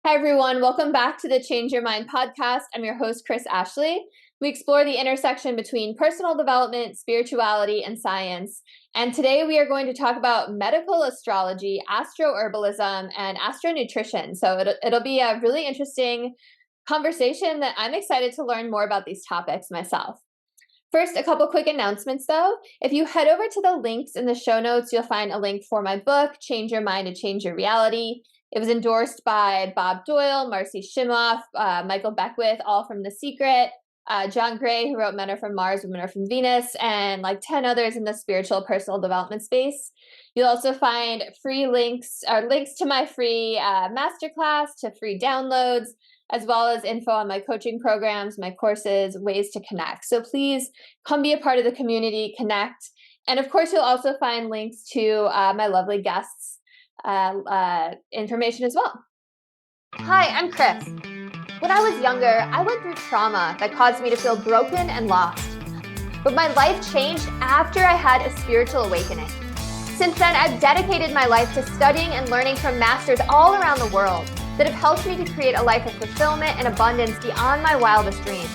Hi, everyone. Welcome back to the Change Your Mind podcast. I'm your host, Kris Ashley. We explore the intersection between personal development, spirituality, and science. And today we are going to talk about medical astrology, AstroHerbalism, and AstroNutrition. So it'll be a really interesting conversation that I'm excited to learn more about these topics myself. First, a couple quick announcements though. If you head over to the links in the show notes, you'll find a link for my book, Change Your Mind to Change Your Reality. It was endorsed by Bob Doyle, Marcy Shimoff, Michael Beckwith, all from The Secret, John Gray, who wrote Men Are From Mars, Women Are From Venus, and like 10 others in the spiritual personal development space. You'll also find free links to my free masterclass, to free downloads, as well as info on my coaching programs, my courses, ways to connect. So please come be a part of the community, connect. And of course, you'll also find links to my lovely guests' information as well. Hi, I'm Kris. When I was younger, I went through trauma that caused me to feel broken and lost. But my life changed after I had a spiritual awakening. Since then, I've dedicated my life to studying and learning from masters all around the world that have helped me to create a life of fulfillment and abundance beyond my wildest dreams.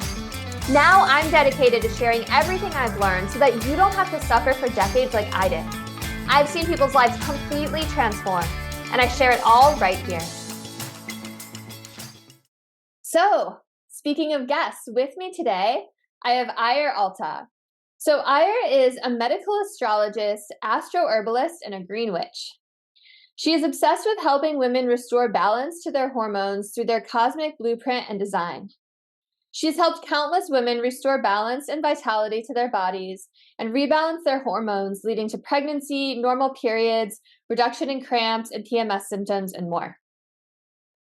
Now I'm dedicated to sharing everything I've learned so that you don't have to suffer for decades like I did. I've seen people's lives completely transform, and I share it all right here. So, speaking of guests, with me today, I have Atla. So Atla is a medical astrologist, AstroHerbalist, and a green witch. She is obsessed with helping women restore balance to their hormones through their cosmic blueprint and design. She's helped countless women restore balance and vitality to their bodies and rebalance their hormones, leading to pregnancy, normal periods, reduction in cramps and PMS symptoms, and more.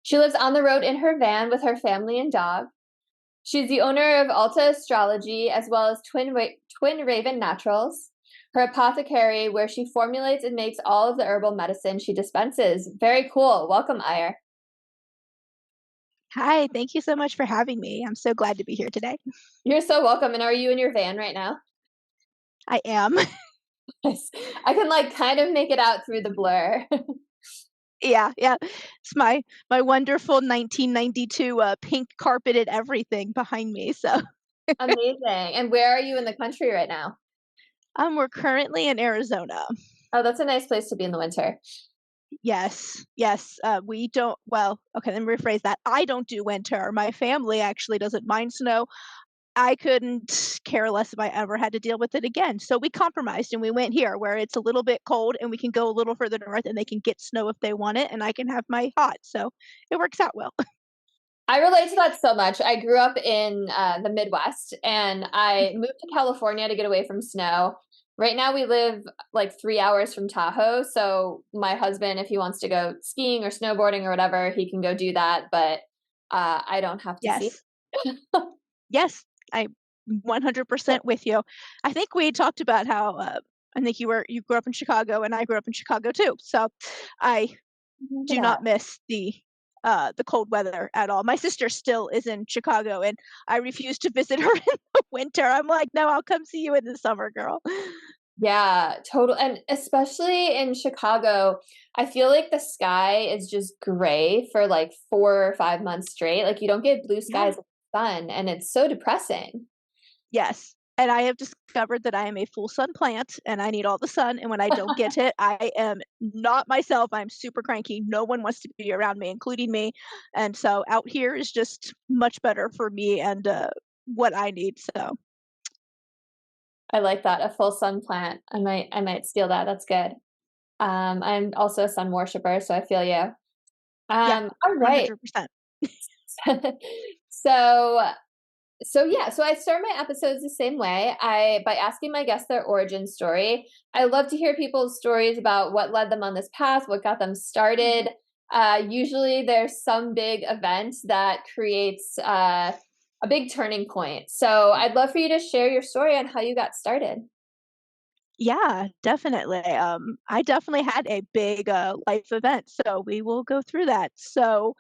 She lives on the road in her van with her family and dog. She's the owner of Atla Astrology, as well as Twin Raven Naturals, her apothecary, where she formulates and makes all of the herbal medicine she dispenses. Very cool. Welcome, Atla. Hi, thank you so much for having me. I'm so glad to be here today. You're so welcome. And are you in your van right now? I am. I can kind of make it out through the blur. Yeah. It's my wonderful 1992 pink carpeted everything behind me. So Amazing. And where are you in the country right now? we're currently in Arizona. Oh, that's a nice place to be in the winter. Yes. We don't. Well, okay. Let me rephrase that. I don't do winter. My family actually doesn't mind snow. I couldn't care less if I ever had to deal with it again. So we compromised and we went here where it's a little bit cold and we can go a little further north and they can get snow if they want it and I can have my hot. So it works out well. I relate to that so much. I grew up in the Midwest and I moved to California to get away from snow. Right now we live like 3 hours from Tahoe. So my husband, if he wants to go skiing or snowboarding or whatever, he can go do that. But I don't have to see. Yes, I'm 100% with you. I think we talked about how I think you grew up in Chicago and I grew up in Chicago too. So I do not miss the cold weather at all. My sister still is in Chicago and I refuse to visit her in the winter. I'm like, no, I'll come see you in the summer, girl. Yeah, total. And especially in Chicago, I feel like the sky is just gray for like 4 or 5 months straight. Like you don't get blue skies and sun, and it's so depressing. Yes. And I have discovered that I am a full sun plant and I need all the sun. And when I don't get it, I am not myself. I'm super cranky. No one wants to be around me, including me. And so out here is just much better for me and what I need. So I like that. A full sun plant. I might steal that. That's good. I'm also a sun worshiper, so I feel you. yeah, All right. 100%. So I start my episodes the same way. By asking my guests their origin story. I love to hear people's stories about what led them on this path, what got them started. Usually there's some big event that creates a big turning point. So I'd love for you to share your story on how you got started. Yeah, definitely. I definitely had a big life event. So we will go through that. So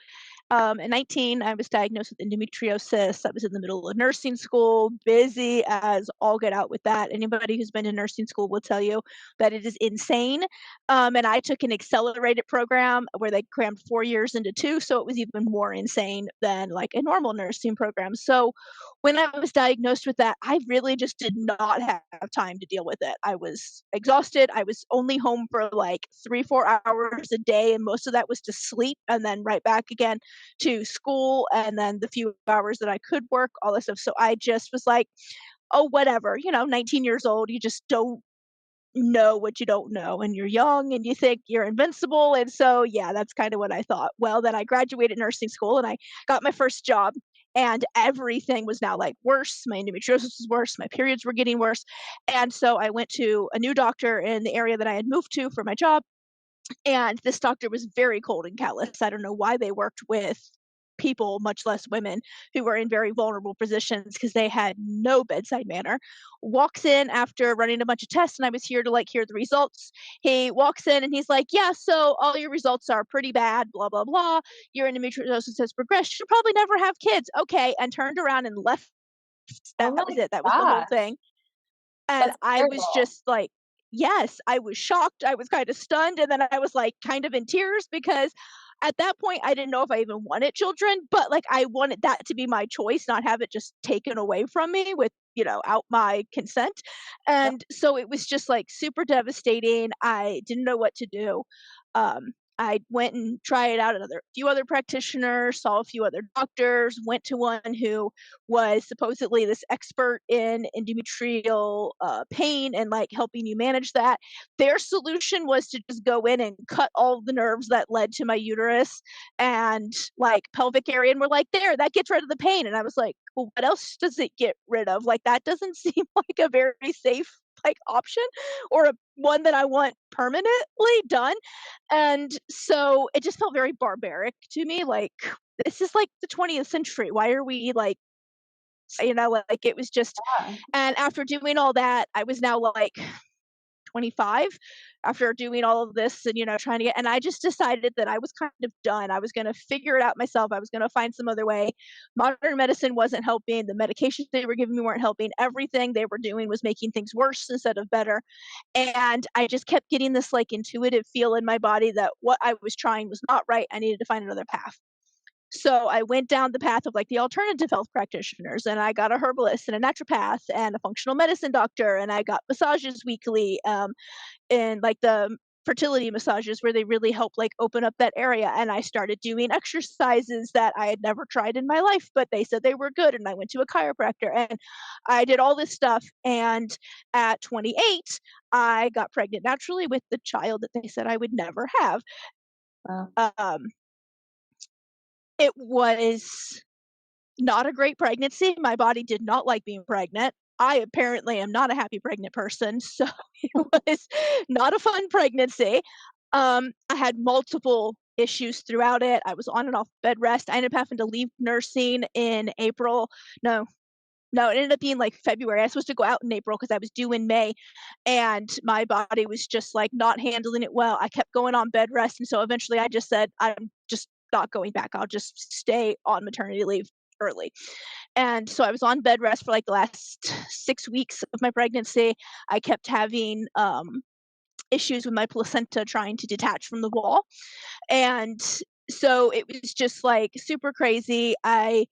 At 19, I was diagnosed with endometriosis. I was in the middle of nursing school, busy as all get out with that. Anybody who's been in nursing school will tell you that it is insane. And I took an accelerated program where they crammed 4 years into two, so it was even more insane than like a normal nursing program. So when I was diagnosed with that, I really just did not have time to deal with it. I was exhausted. I was only home for like 3, 4 hours a day, and most of that was to sleep and then right back again to school. And then the few hours that I could work, all this stuff. So I just was like, oh, whatever, 19 years old, you just don't know what you don't know, and you're young and you think you're invincible. And so yeah, that's kind of what I thought. Well, then I graduated nursing school and I got my first job, and everything was now like worse. My endometriosis was worse, my periods were getting worse. And so I went to a new doctor in the area that I had moved to for my job, and this doctor was very cold and callous. I don't know why they worked with people, much less women, who were in very vulnerable positions, because they had no bedside manner. Walks in after running a bunch of tests, and I was here to like hear the results. He walks in and he's like, "Yeah, so all your results are pretty bad, blah blah blah. Your endometriosis has progressed. You'll probably never have kids." Okay, and turned around and left. Oh That my was it. That was the whole gosh. thing. And That's I was terrible. just like, yes, I was shocked, I was kinda stunned, and then I was, like, kind of in tears because at that point, I didn't know if I even wanted children, but, like, I wanted that to be my choice, not have it just taken away from me with, out my consent. Yep. And so it was just, like, super devastating. I didn't know what to do. I went and tried out another few other practitioners, saw a few other doctors, went to one who was supposedly this expert in endometrial pain and like helping you manage that. Their solution was to just go in and cut all the nerves that led to my uterus and like pelvic area, and we're like, there, that gets rid of the pain. And I was like, well, what else does it get rid of? Like, that doesn't seem like a very safe like option, or a one that I want permanently done. And so it just felt very barbaric to me. Like, this is like the 20th century. Why are we like, like it was just. Yeah. And after doing all that, I was now like 25 after doing all of this and, trying to get, and I just decided that I was kind of done. I was going to figure it out myself. I was going to find some other way. Modern medicine wasn't helping. The medications they were giving me weren't helping. Everything they were doing was making things worse instead of better. And I just kept getting this like intuitive feel in my body that what I was trying was not right. I needed to find another path. So I went down the path of like the alternative health practitioners, and I got a herbalist and a naturopath and a functional medicine doctor, and I got massages weekly, and like the fertility massages where they really help like open up that area. And I started doing exercises that I had never tried in my life, but they said they were good. And I went to a chiropractor and I did all this stuff. And at 28, I got pregnant naturally with the child that they said I would never have. Wow. Um, it was not a great pregnancy. My body did not like being pregnant. I apparently am not a happy pregnant person, so it was not a fun pregnancy. I had multiple issues throughout it. I was on and off bed rest. I ended up having to leave nursing in April. No, no, it ended up being like February. I was supposed to go out in April because I was due in May, and my body was just like not handling it well. I kept going on bed rest, and so eventually I just said, I'm just not going back. I'll just stay on maternity leave early. And so I was on bed rest for like the last 6 weeks of my pregnancy. I kept having issues with my placenta trying to detach from the wall. And so it was just like super crazy. I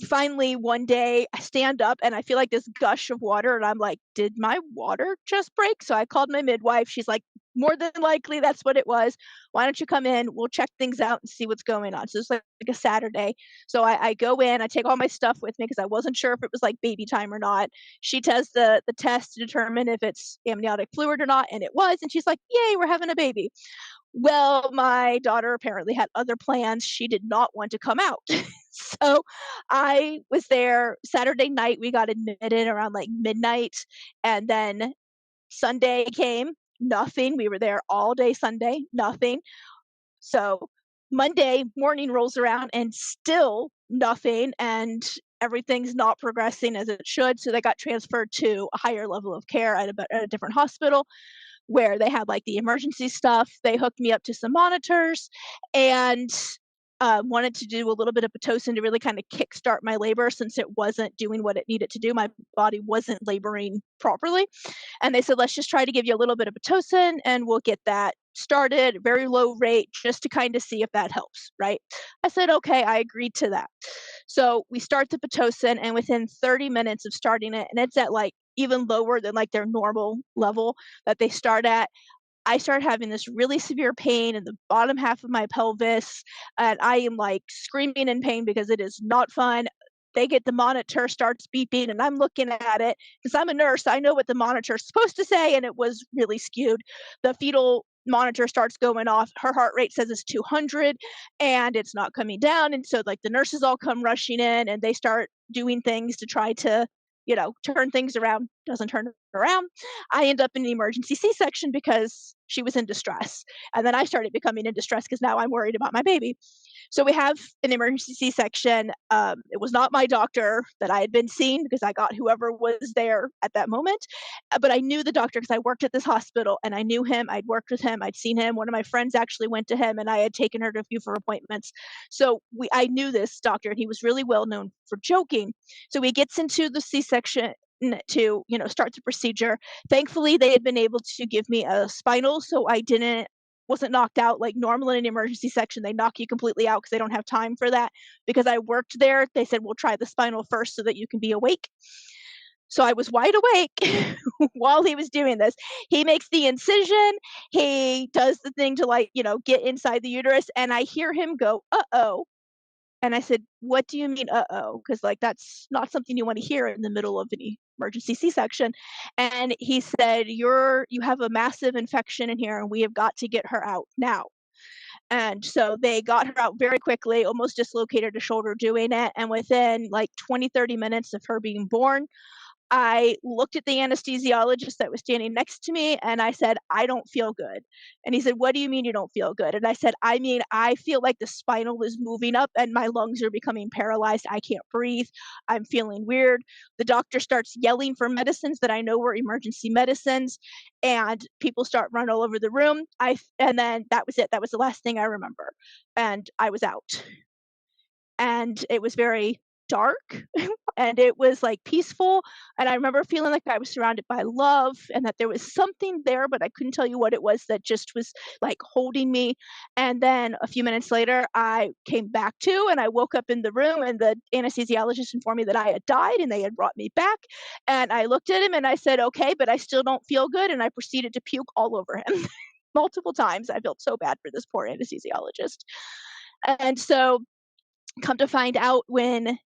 finally one day I stand up and I feel like this gush of water, and I'm like, did my water just break? So I called my midwife. She's like, more than likely that's what it was. Why don't you come in? We'll check things out and see what's going on. So it's like a Saturday. So I go in, I take all my stuff with me because I wasn't sure if it was like baby time or not. She does the test to determine if it's amniotic fluid or not, and it was. And she's like, yay, we're having a baby. Well, my daughter apparently had other plans. She did not want to come out. So I was there Saturday night. We got admitted around like midnight. And then Sunday came, nothing. We were there all day Sunday, nothing. So Monday morning rolls around and still nothing. And everything's not progressing as it should. So they got transferred to a higher level of care at a different hospital where they had like the emergency stuff. They hooked me up to some monitors, and wanted to do a little bit of Pitocin to really kind of kickstart my labor since it wasn't doing what it needed to do. My body wasn't laboring properly. And they said, let's just try to give you a little bit of Pitocin and we'll get that started, very low rate, just to kind of see if that helps, right? I said, okay, I agreed to that. So we start the Pitocin, and within 30 minutes of starting it, and it's at like even lower than like their normal level that they start at, I started having this really severe pain in the bottom half of my pelvis, and I am like screaming in pain because it is not fun. They get the monitor starts beeping, and I'm looking at it because I'm a nurse. I know what the monitor is supposed to say, and it was really skewed. The fetal monitor starts going off. Her heart rate says it's 200, and it's not coming down. And so, like, the nurses all come rushing in, and they start doing things to try to, turn things around. Doesn't turn around. I end up in an emergency C-section because she was in distress. And then I started becoming in distress because now I'm worried about my baby. So we have an emergency C-section. It was not my doctor that I had been seeing because I got whoever was there at that moment. But I knew the doctor because I worked at this hospital and I knew him. I'd worked with him. I'd seen him. One of my friends actually went to him and I had taken her to a few for appointments. So I knew this doctor and he was really well known for joking. So he gets into the C-section to start the procedure. Thankfully, they had been able to give me a spinal, so I wasn't knocked out like normal in an emergency section. They knock you completely out because they don't have time for that. Because I worked there, they said we'll try the spinal first so that you can be awake. So I was wide awake while he was doing this. He makes the incision. He does the thing to get inside the uterus, and I hear him go, "Uh-oh." And I said, "What do you mean, uh-oh?" Because that's not something you want to hear in the middle of an emergency C-section. And he said, you have a massive infection in here and we have got to get her out now. And so they got her out very quickly, almost dislocated her shoulder doing it. And within like 20, 30 minutes of her being born, I looked at the anesthesiologist that was standing next to me and I said, "I don't feel good." And he said, "What do you mean you don't feel good?" And I said, "I mean, I feel like the spinal is moving up and my lungs are becoming paralyzed. I can't breathe. I'm feeling weird." The doctor starts yelling for medicines that I know were emergency medicines, and people start running all over the room. And then that was it. That was the last thing I remember. And I was out. And it was very dark and it was like peaceful, and I remember feeling like I was surrounded by love and that there was something there, but I couldn't tell you what it was that just was like holding me. And then a few minutes later I came back to and I woke up in the room and the anesthesiologist informed me that I had died and they had brought me back. And I looked at him and I said, "Okay, but I still don't feel good," and I proceeded to puke all over him multiple times. I felt so bad for this poor anesthesiologist. And so come to find out, when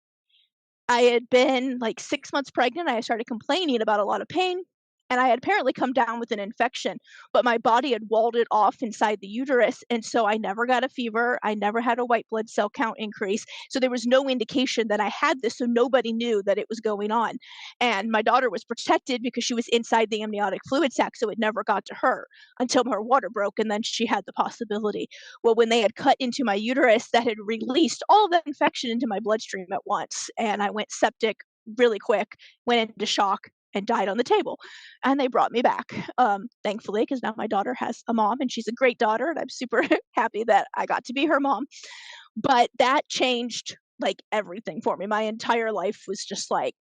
I had been like 6 months pregnant, I started complaining about a lot of pain, and I had apparently come down with an infection, but my body had walled it off inside the uterus, and so I never got a fever, I never had a white blood cell count increase, so there was no indication that I had this, so nobody knew that it was going on. And my daughter was protected because she was inside the amniotic fluid sac, so it never got to her until her water broke, and then she had the possibility. Well, when they had cut into my uterus, that had released all of that infection into my bloodstream at once, and I went septic really quick, went into shock, and died on the table. And they brought me back, thankfully, because now my daughter has a mom, and she's a great daughter, and I'm super happy that I got to be her mom. But that changed like everything for me. My entire life was just like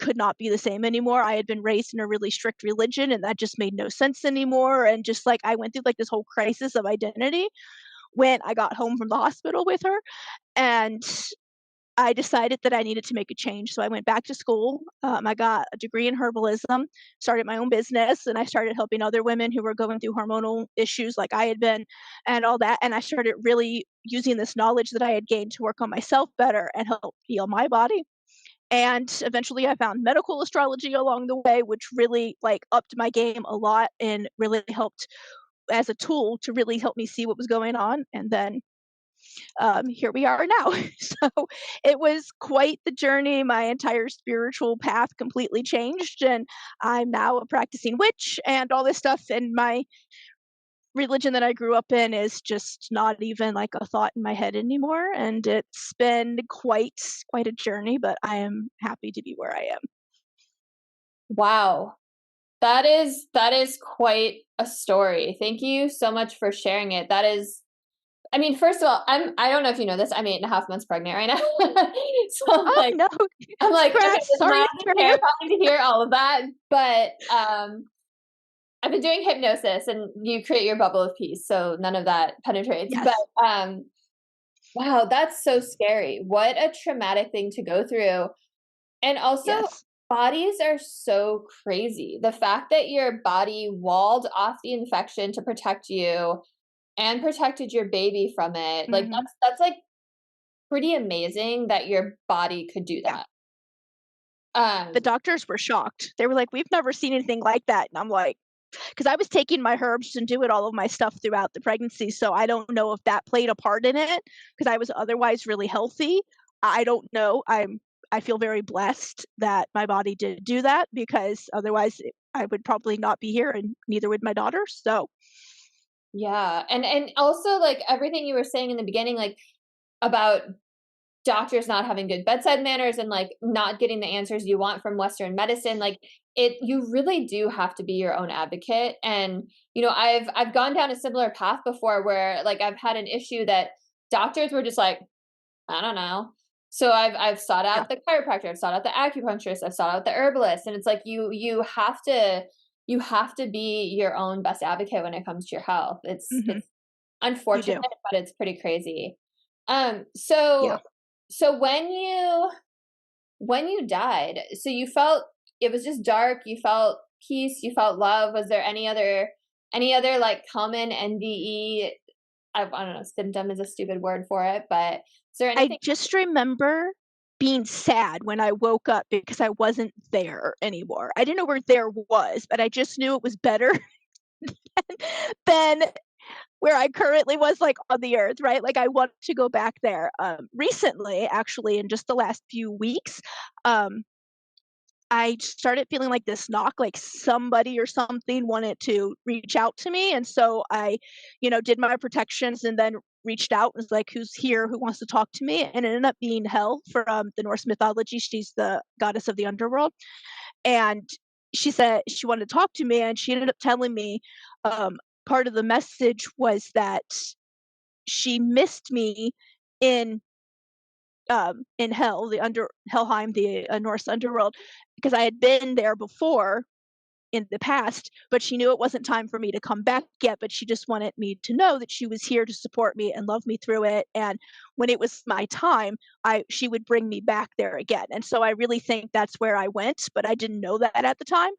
could not be the same anymore. I had been raised in a really strict religion, and that just made no sense anymore. And just like I went through like this whole crisis of identity when I got home from the hospital with her. And I decided that I needed to make a change. So I went back to school. I got a degree in herbalism, started my own business, and I started helping other women who were going through hormonal issues like I had been and all that. And I started really using this knowledge that I had gained to work on myself better and help heal my body. And eventually I found medical astrology along the way, which really like upped my game a lot and really helped as a tool to really help me see what was going on. And then here we are now. So it was quite the journey. My entire spiritual path completely changed, and I'm now a practicing witch and all this stuff. And my religion that I grew up in is just not even like a thought in my head anymore. And it's been quite a journey, but I am happy to be where I am. Wow. That is quite a story. Thank you so much for sharing it. That is I mean, first of all, I don't know if you know this, I'm 8.5 months pregnant right now. So Oh, no. I'm like, okay, Congrats. this is Sorry not to hear okay, you. I probably need to hear all of that, but, I've been doing hypnosis and you create your bubble of peace, so none of that penetrates, but, Yes. wow, that's so scary. What a traumatic thing to go through. And also, Yes. bodies are so crazy. The fact that your body walled off the infection to protect you and protected your baby from it, like, Mhm. that's, like, pretty amazing that your body could do Yeah. that. The Um, doctors were shocked. They were like, "We've never seen anything like that." And I'm like, because I was taking my herbs and doing all of my stuff throughout the pregnancy, so I don't know if that played a part in it, because I was otherwise really healthy. I don't know. I feel very blessed that my body did do that, because otherwise I would probably not be here, and neither would my daughter. So yeah, and also, like, everything you were saying in the beginning, like, about doctors not having good bedside manners and, like, not getting the answers you want from Western medicine, like, you really do have to be your own advocate, and, I've gone down a similar path before where, like, I've had an issue that doctors were just like, "I don't know." So I've sought yeah. out the chiropractor, I've sought out the acupuncturist, I've sought out the herbalist, and it's like you have to be your own best advocate when it comes to your health. It's Mhm. You unfortunate, do. but it's pretty crazy. Um, Yeah. so so when you died, so you felt it was just dark, you felt peace, you felt love. Was there any other like common NDE? I don't know, symptom is a stupid word for it, but is there I anything? just remember being sad when I woke up because I wasn't there anymore. I didn't know where there was, but I just knew it was better than where I currently was, like, on the earth, right? Like, I want to go back there. Recently, actually, in just the last few weeks, um, I started feeling like this knock, like somebody or something wanted to reach out to me, and so I, did my protections and then reached out and was like, "Who's here? Who wants to talk to me?" And it ended up being Hel from the Norse mythology. She's the goddess of the underworld, and she said she wanted to talk to me, and she ended up telling me, um, part of the message was that she missed me in in Hell, the under Helheim, the Norse underworld, because I had been there before in the past, but she knew it wasn't time for me to come back yet. But she just wanted me to know that she was here to support me and love me through it. And when it was my time, she would bring me back there again. And so I really think that's where I went, but I didn't know that at the time.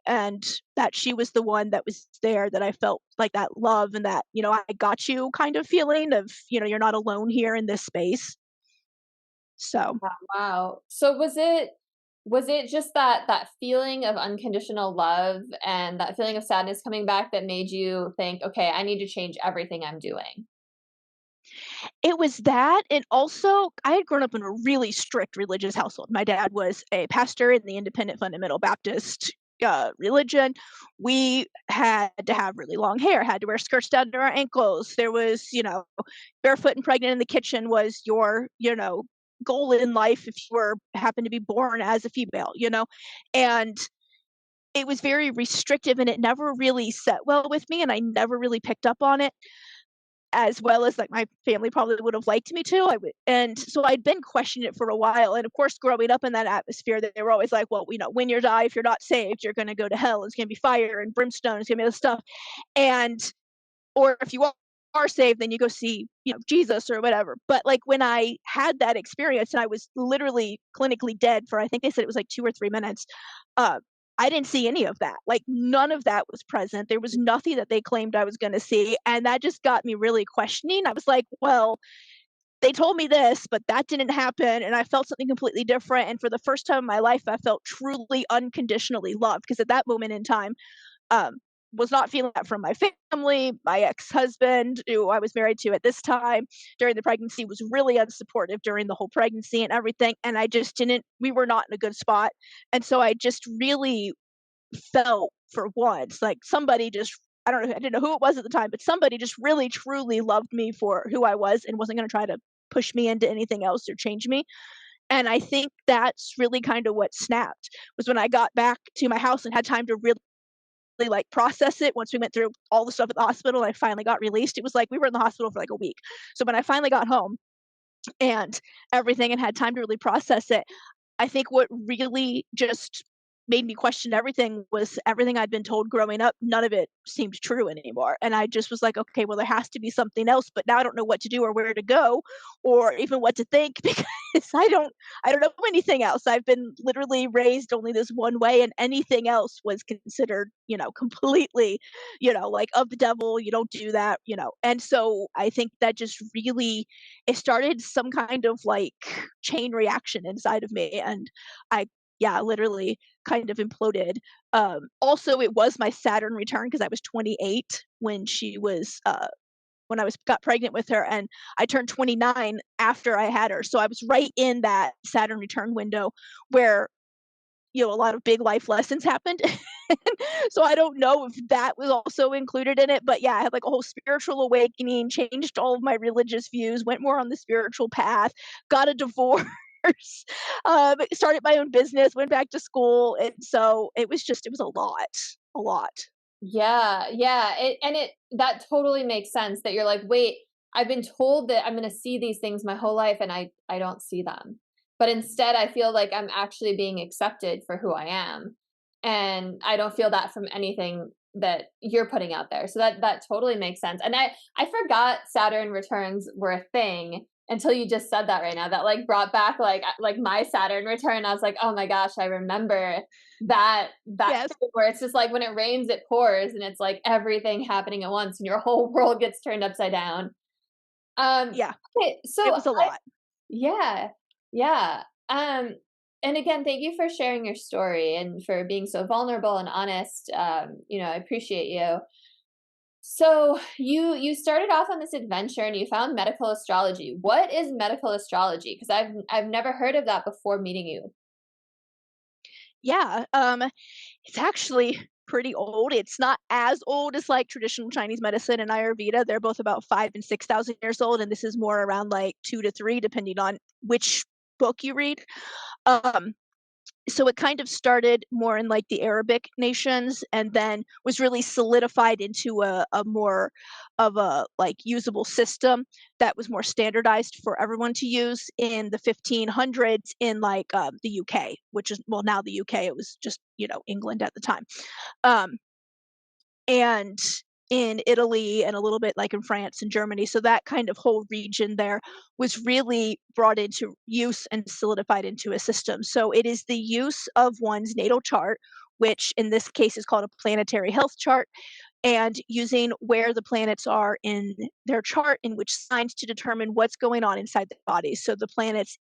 And that she was the one that was there, that I felt like that love and that, I got you kind of feeling of, you're not alone here in this space. So Wow. So was it just that feeling of unconditional love and that feeling of sadness coming back that made you think, "Okay, I need to change everything I'm doing?" it was that, and also I had grown up in a really strict religious household. My dad was a pastor in the Independent Fundamental Baptist religion. We had to have really long hair, had to wear skirts down to our ankles. There was, barefoot and pregnant in the kitchen was your, goal in life if you were happened to be born as a female, and it was very restrictive, and it never really set well with me, and I never really picked up on it as well as, like, my family probably would have liked me to. And so I'd been questioning it for a while, and of course, growing up in that atmosphere, they were always like, "Well, when you die, if you're not saved, you're gonna go to hell. It's gonna be fire and brimstone. It's gonna be this stuff." And or if you are saved, then you go see, Jesus or whatever. But, like, when I had that experience and I was literally clinically dead for, I think they said it was like 2 or 3 minutes, uh, I didn't see any of that. Like, none of that was present. There was nothing that they claimed I was gonna see, and that just got me really questioning. I was like, "Well, they told me this, but that didn't happen, and I felt something completely different." And for the first time in my life, I felt truly unconditionally loved, because at that moment in time, um, was not feeling that from my family. My ex-husband, who I was married to at this time during the pregnancy, was really unsupportive during the whole pregnancy and everything. And I just didn't, we were not in a good spot. And so I just really felt for once like somebody just, I don't know, I didn't know who it was at the time, but somebody just really truly loved me for who I was and wasn't going to try to push me into anything else or change me. And I think that's really kind of what snapped, was when I got back to my house and had time to really like process it once we went through all the stuff at the hospital and I finally got released. It was like we were in the hospital for like a week. So when I finally got home and everything and had time to really process it, I think what really just made me question everything was everything I'd been told growing up, none of it seemed true anymore. And I just was like, okay, well, there has to be something else, but now I don't know what to do or where to go or even what to think because I don't know anything else. I've been literally raised only this one way and anything else was considered, completely, like of the devil, you don't do that. And so I think that just really it started some kind of like chain reaction inside of me and I yeah, literally kind of imploded. Also, it was my Saturn return because I was 28 when I was got pregnant with her, and I turned 29 after I had her. So I was right in that Saturn return window where a lot of big life lessons happened. So I don't know if that was also included in it, but yeah, I had like a whole spiritual awakening, changed all of my religious views, went more on the spiritual path, got a divorce, started my own business, went back to school, and so it was a lot. Yeah, yeah. And that totally makes sense that you're like, wait, I've been told that I'm going to see these things my whole life and I don't see them. But instead I feel like I'm actually being accepted for who I am. And I don't feel that from anything that you're putting out there. So that totally makes sense. And I forgot Saturn returns were a thing until you just said that right now. That like brought back like my Saturn return. I was like, "Oh my gosh, I remember that Yes. thing where it's just like when it rains it pours and it's like everything happening at once and your whole world gets turned upside down." Yeah, Okay, it so was a lot. yeah. Yeah. And again, thank you for sharing your story and for being so vulnerable and honest. I appreciate you. So you started off on this adventure and you found medical astrology. What is medical astrology? Because I've never heard of that before meeting you. Yeah, it's actually pretty old. It's not as old as like traditional Chinese medicine and Ayurveda. They're both about 5 and 6,000 years old, and this is more around like 2 to 3, depending on which book you read. Um, so it kind of started more in like the Arabic nations and then was really solidified into a more of a like usable system that was more standardized for everyone to use in the 1500s in like the UK, which is well now the UK, it was just England at the time. Um, and in Italy and a little bit like in France and Germany. So that kind of whole region there was really brought into use and solidified into a system. So it is the use of one's natal chart, which in this case is called a planetary health chart, and using where the planets are in their chart in which signs to determine what's going on inside the bodies. So the planets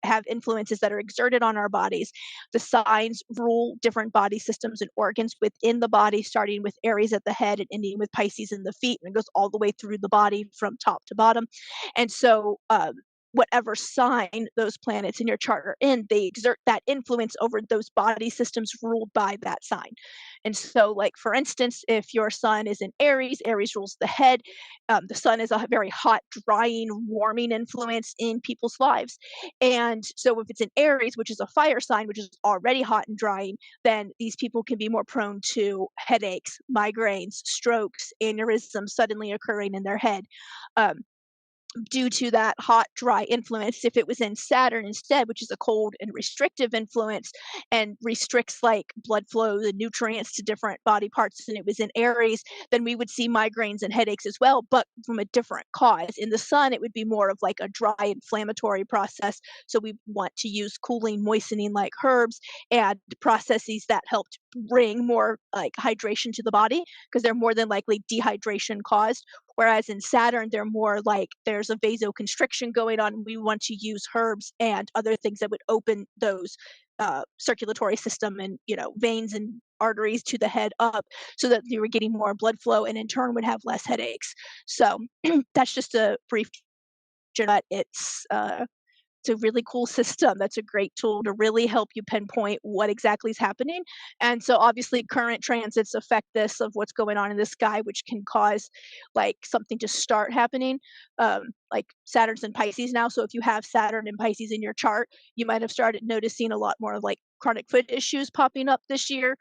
have influences that are exerted on our bodies. The signs rule different body systems and organs within the body, starting with Aries at the head and ending with Pisces in the feet, and it goes all the way through the body from top to bottom. And so whatever sign those planets in your chart are in, they exert that influence over those body systems ruled by that sign. And so, like for instance, if your sun is in Aries, Aries rules the head. The sun is a very hot, drying, warming influence in people's lives. And so, if it's in Aries, which is a fire sign, which is already hot and drying, then these people can be more prone to headaches, migraines, strokes, aneurysms suddenly occurring in their head. Um, Due to that hot, dry influence. If it was in Saturn instead, which is a cold and restrictive influence and restricts like blood flow, the nutrients to different body parts, and it was in Aries, then we would see migraines and headaches as well, but from a different cause. In the sun, it would be more of like a dry inflammatory process. So we want to use cooling, moistening like herbs and processes that help bring more like hydration to the body because they're more than likely dehydration caused. Whereas in Saturn, they're more like there's a vasoconstriction going on. We want to use herbs and other things that would open those circulatory system and veins and arteries to the head up so that you were getting more blood flow and in turn would have less headaches. So that's just a brief. But it's a really cool system. That's a great tool to really help you pinpoint what exactly is happening. And so obviously current transits affect this of what's going on in the sky, which can cause like something to start happening. Like Saturn's in Pisces now. So if you have Saturn and Pisces in your chart, you might have started noticing a lot more of like chronic foot issues popping up this year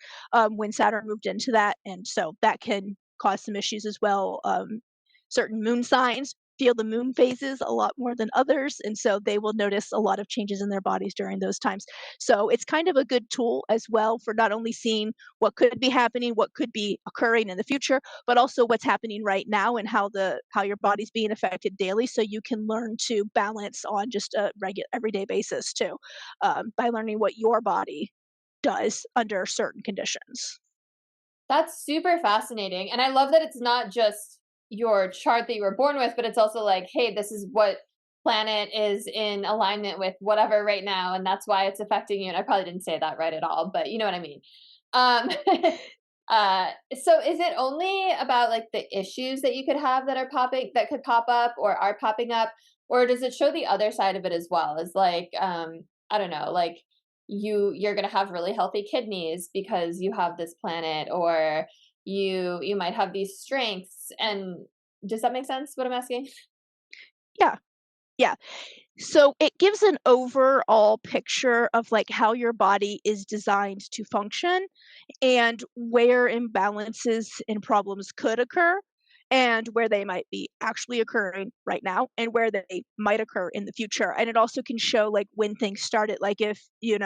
when Saturn moved into that, and so that can cause some issues as well. Certain moon signs feel the moon phases a lot more than others, and so they will notice a lot of changes in their bodies during those times. So it's kind of a good tool as well for not only seeing what could be happening, what could be occurring in the future, but also what's happening right now and how your body's being affected daily, so you can learn to balance on just a regular everyday basis too, by learning what your body does under certain conditions. That's super fascinating. And I love that it's not just your chart that you were born with, but it's also like, hey, this is what planet is in alignment with whatever right now, and that's why it's affecting you. And I probably didn't say that right at all, but you know what I mean. Um, so is it only about like the issues that you could have that could pop up or are popping up, or does it show the other side of it as well? Is like, I don't know, like you're going to have really healthy kidneys because you have this planet, or you might have these strengths. And does that make sense what I'm asking? Yeah, yeah. So it gives an overall picture of like how your body is designed to function and where imbalances and problems could occur and where they might be actually occurring right now and where they might occur in the future. And it also can show like when things started, like if you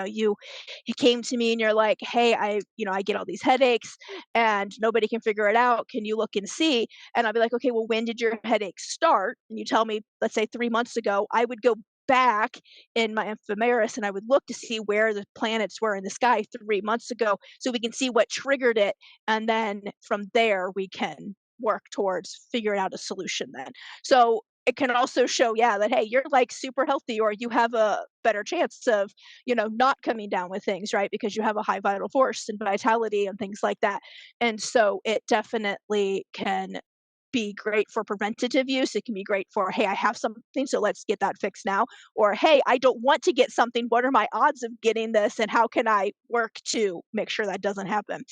came to me and you're like, hey, I get all these headaches and nobody can figure it out, can you look and see? And I'll be like, okay, well, when did your headaches start? And you tell me, let's say 3 months ago. I would go back in my ephemeris and I would look to see where the planets were in the sky 3 months ago so we can see what triggered it. And then from there, we can work towards figuring out a solution then. So it can also show, yeah, that, hey, you're like super healthy or you have a better chance of, not coming down with things, right? Because you have a high vital force and vitality and things like that. And so it definitely can be great for preventative use. It can be great for, hey, I have something, so let's get that fixed now. Or, hey, I don't want to get something. What are my odds of getting this? And how can I work to make sure that doesn't happen?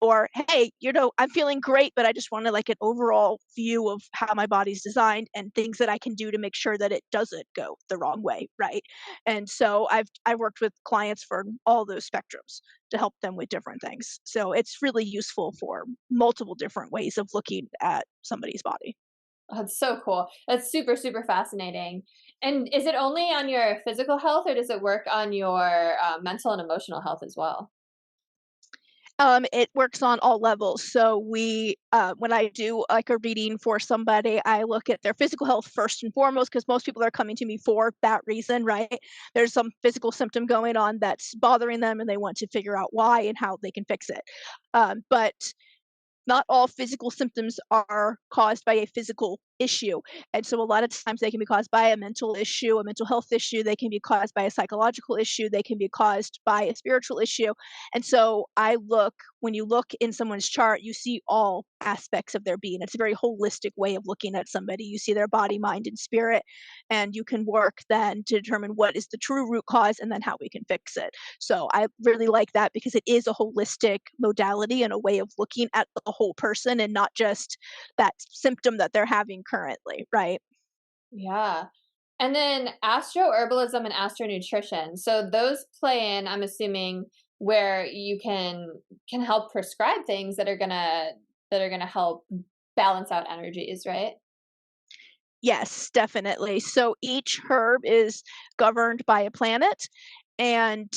Or, hey, I'm feeling great, but I just wanted like an overall view of how my body's designed and things that I can do to make sure that it doesn't go the wrong way, right? And so I've worked with clients for all those spectrums to help them with different things. So it's really useful for multiple different ways of looking at somebody's body. Oh, that's so cool. That's super, super fascinating. And is it only on your physical health, or does it work on your mental and emotional health as well? It works on all levels. So when I do like a reading for somebody, I look at their physical health first and foremost because most people are coming to me for that reason, right? There's some physical symptom going on that's bothering them, and they want to figure out why and how they can fix it. But not all physical symptoms are caused by a physical issue. And so a lot of times they can be caused by a mental issue, a mental health issue. They can be caused by a psychological issue. They can be caused by a spiritual issue. And so when you look in someone's chart, you see all aspects of their being. It's a very holistic way of looking at somebody. You see their body, mind, and spirit. And you can work then to determine what is the true root cause and then how we can fix it. So I really like that because it is a holistic modality and a way of looking at the whole person and not just that symptom that they're having currently, right? Yeah. And then astroherbalism and astronutrition. So those play in, I'm assuming, where you can help prescribe things that are gonna help balance out energies, right? Yes, definitely. So each herb is governed by a planet and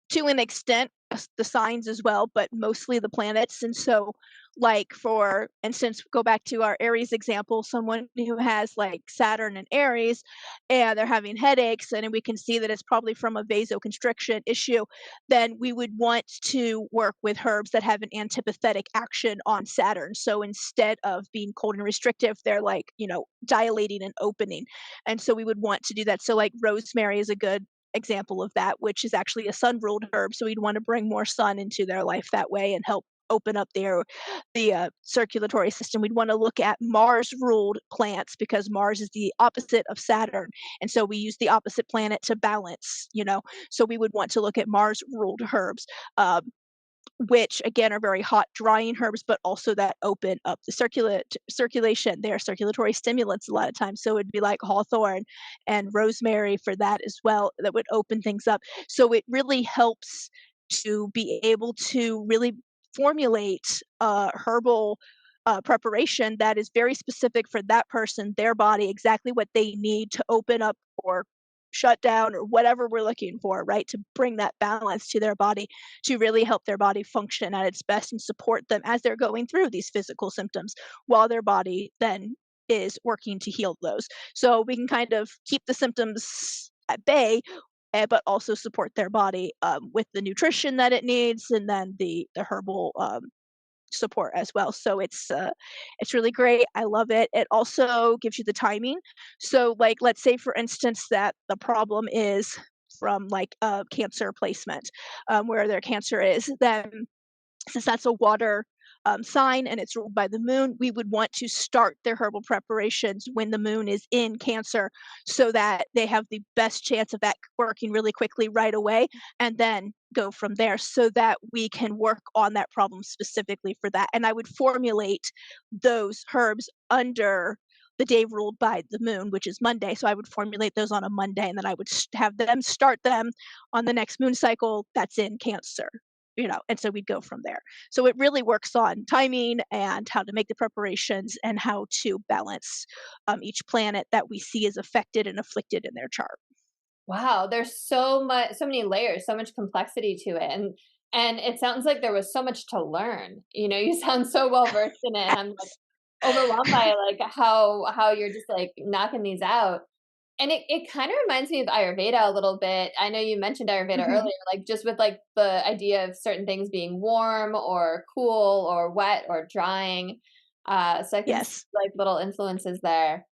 to an extent the signs as well, but mostly the planets. And so like for instance, go back to our Aries example, someone who has like Saturn and Aries and they're having headaches and we can see that it's probably from a vasoconstriction issue, then we would want to work with herbs that have an antipathetic action on Saturn. So instead of being cold and restrictive, they're like, dilating and opening. And so we would want to do that. So like rosemary is a good example of that, which is actually a sun ruled herb. So we'd want to bring more sun into their life that way and help open up the circulatory system. We'd want to look at Mars ruled plants because Mars is the opposite of Saturn. And so we use the opposite planet to balance. So we would want to look at Mars ruled herbs. which again are very hot, drying herbs, but also that open up the circulation. They are circulatory stimulants a lot of times. So it'd be like hawthorn and rosemary for that as well, that would open things up. So it really helps to be able to really formulate a herbal preparation that is very specific for that person, their body, exactly what they need to open up or shut down or whatever we're looking for, right? To bring that balance to their body, to really help their body function at its best and support them as they're going through these physical symptoms while their body then is working to heal those. So we can kind of keep the symptoms at bay, but also support their body with the nutrition that it needs, and then the herbal support as well. So it's really great. I love it. It also gives you the timing. So like let's say for instance that the problem is from like a cancer placement, where their cancer is, then since that's a water sign and it's ruled by the moon, we would want to start their herbal preparations when the moon is in Cancer so that they have the best chance of that working really quickly right away, and then go from there so that we can work on that problem specifically for that. And I would formulate those herbs under the day ruled by the moon, which is Monday. So I would formulate those on a Monday, and then I would have them start them on the next moon cycle that's in Cancer, and so we'd go from there. So it really works on timing and how to make the preparations and how to balance each planet that we see is affected and afflicted in their chart. Wow, there's so many layers, so much complexity to it, and it sounds like there was so much to learn. You sound so well versed in it, and I'm like overwhelmed by like how you're just like knocking these out. And it kind of reminds me of Ayurveda a little bit. I know you mentioned Ayurveda Mhm. earlier, like just with like the idea of certain things being warm or cool or wet or drying. So I can see Yes. like little influences there.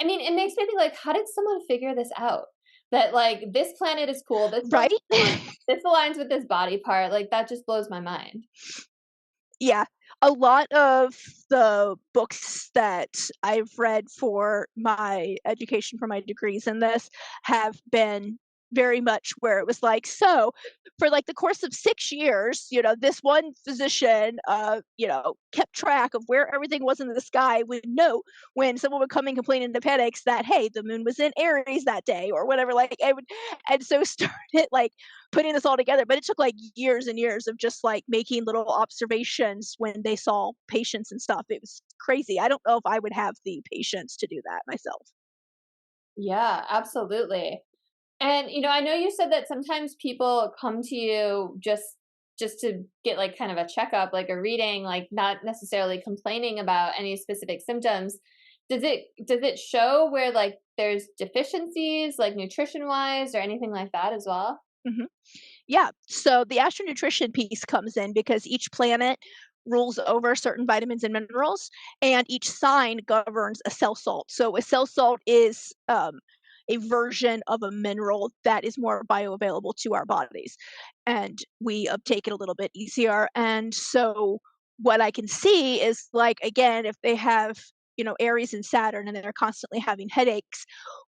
I mean, it makes me think like, how did someone figure this out? That like this planet is cool, this Right? one's warm, this aligns with this body part. Like that just blows my mind. Yeah. A lot of the books that I've read for my education, for my degrees in this, have been very much where it was like, so for like the course of 6 years, this one physician, kept track of where everything was in the sky, would note when someone would come in complaining of headaches that, hey, the moon was in Aries that day or whatever. Like, and so started like putting this all together, but it took like years and years of just like making little observations when they saw patients and stuff. It was crazy. I don't know if I would have the patience to do that myself. Yeah, absolutely. And I know you said that sometimes people come to you just to get like kind of a checkup, like a reading, like not necessarily complaining about any specific symptoms. Does it show where like there's deficiencies, like nutrition wise or anything like that as well? Mhm. Yeah. So the AstroNutrition piece comes in because each planet rules over certain vitamins and minerals, and each sign governs a cell salt. So a cell salt is a version of a mineral that is more bioavailable to our bodies, and we uptake it a little bit easier. And so what I can see is like again, if they have Aries and Saturn, and they're constantly having headaches,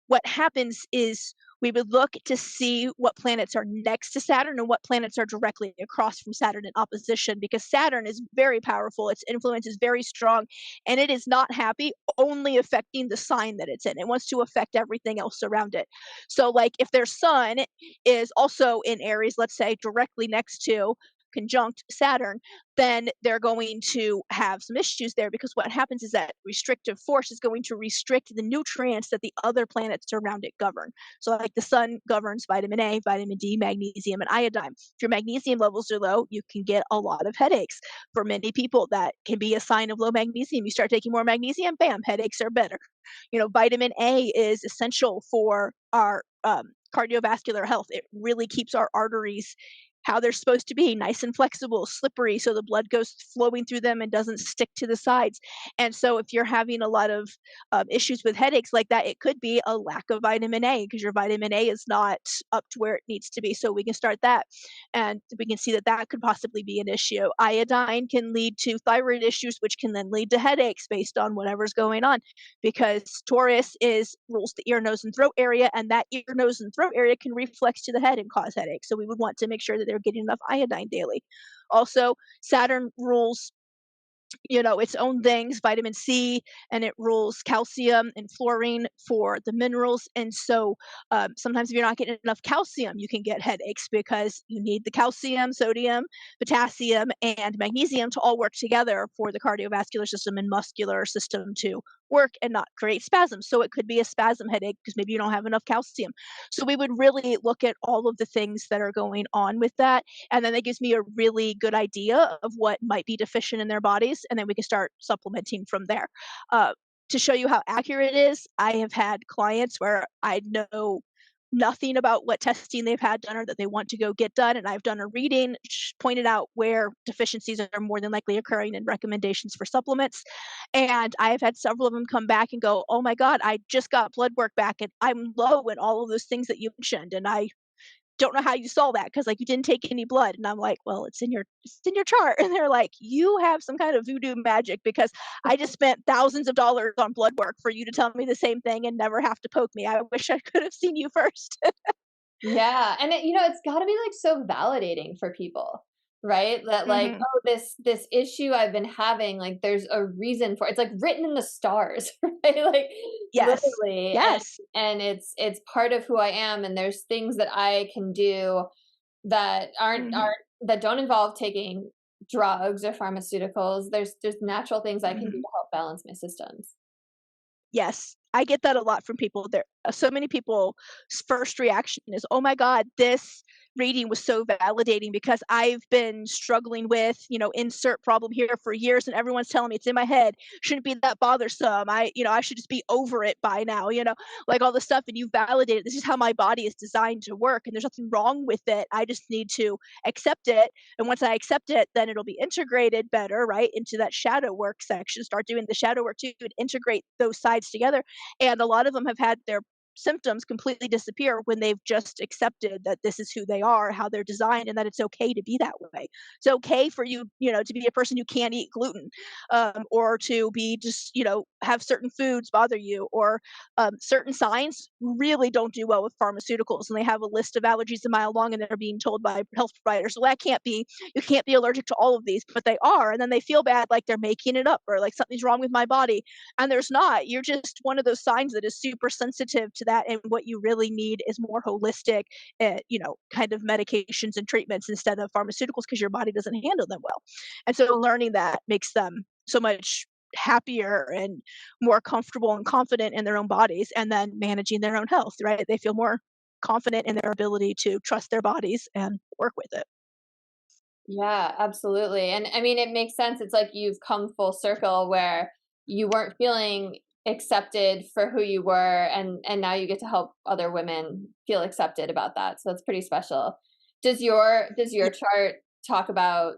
what happens is we would look to see what planets are next to Saturn and what planets are directly across from Saturn in opposition, because Saturn is very powerful. Its influence is very strong, and it is not happy only affecting the sign that it's in. It wants to affect everything else around it. So, like, if their sun is also in Aries, let's say directly next to conjunct Saturn, then they're going to have some issues there, because what happens is that restrictive force is going to restrict the nutrients that the other planets around it govern. So, like the sun governs vitamin A, vitamin D, magnesium, and iodine. If your magnesium levels are low, you can get a lot of headaches. For many people, that can be a sign of low magnesium. You start taking more magnesium, bam, headaches are better. Vitamin A is essential for our cardiovascular health. It really keeps our arteries how they're supposed to be, nice and flexible, slippery, so the blood goes flowing through them and doesn't stick to the sides. And so, if you're having a lot of issues with headaches like that, it could be a lack of vitamin A, because your vitamin A is not up to where it needs to be. So, we can start that. And we can see that that could possibly be an issue. Iodine can lead to thyroid issues, which can then lead to headaches based on whatever's going on, because Taurus is rules the ear, nose, and throat area, and that ear, nose, and throat area can reflex to the head and cause headaches. So we would want to make sure that they're getting enough iodine daily. Also, Saturn rules, its own things, vitamin C, and it rules calcium and fluorine for the minerals. And so sometimes if you're not getting enough calcium, you can get headaches because you need the calcium, sodium, potassium, and magnesium to all work together for the cardiovascular system and muscular system to work and not create spasms. So it could be a spasm headache because maybe you don't have enough calcium. So we would really look at all of the things that are going on with that, and then that gives me a really good idea of what might be deficient in their bodies, and then we can start supplementing from there. To show you how accurate it is, I have had clients where I know nothing about what testing they've had done or that they want to go get done, and I've done a reading, pointed out where deficiencies are more than likely occurring, and recommendations for supplements. And I have had several of them come back and go, "Oh my God, I just got blood work back and I'm low in all of those things that you mentioned, and I don't know how you saw that because like you didn't take any blood." And I'm like, "Well, it's in your chart." And they're like, "You have some kind of voodoo magic because I just spent thousands of dollars on blood work for you to tell me the same thing and never have to poke me. I wish I could have seen you first." Yeah, and it's gotta be, like, so validating for people, right? That, like, Mhm. "Oh, this issue I've been having, like, there's a reason for it." It's, like, written in the stars, right? Like, Yes. literally, Yes. and it's part of who I am, and there's things that I can do that Mhm. that don't involve taking drugs or pharmaceuticals. There's natural things I can do Mhm. to help balance my systems. Yes, I get that a lot from people. There so many people's first reaction is, "Oh my god, this reading was so validating because I've been struggling with, insert problem here for years and everyone's telling me it's in my head. Shouldn't be that bothersome. I should just be over it by now, like all this stuff, and you validated this is how my body is designed to work and there's nothing wrong with it. I just need to accept it. And once I accept it, then it'll be integrated better, right, into that shadow work section. Start doing the shadow work too and integrate those sides together." And a lot of them have had their symptoms completely disappear when they've just accepted that this is who they are, how they're designed, and that it's okay to be that way. It's okay for you, to be a person who can't eat gluten, or to be just, have certain foods bother you, or certain signs really don't do well with pharmaceuticals, and they have a list of allergies a mile long, and they're being told by health providers, "Well, that can't be. You can't be allergic to all of these," but they are, and then they feel bad, like they're making it up, or like something's wrong with my body, and there's not. You're just one of those signs that is super sensitive to that, and what you really need is more holistic, kind of medications and treatments instead of pharmaceuticals because your body doesn't handle them well. And so learning that makes them so much happier and more comfortable and confident in their own bodies, and then managing their own health, right? They feel more confident in their ability to trust their bodies and work with it. Yeah, absolutely. And I mean, it makes sense. It's like you've come full circle where you weren't feeling accepted for who you were, and now you get to help other women feel accepted about that. So that's pretty special. Does your chart talk about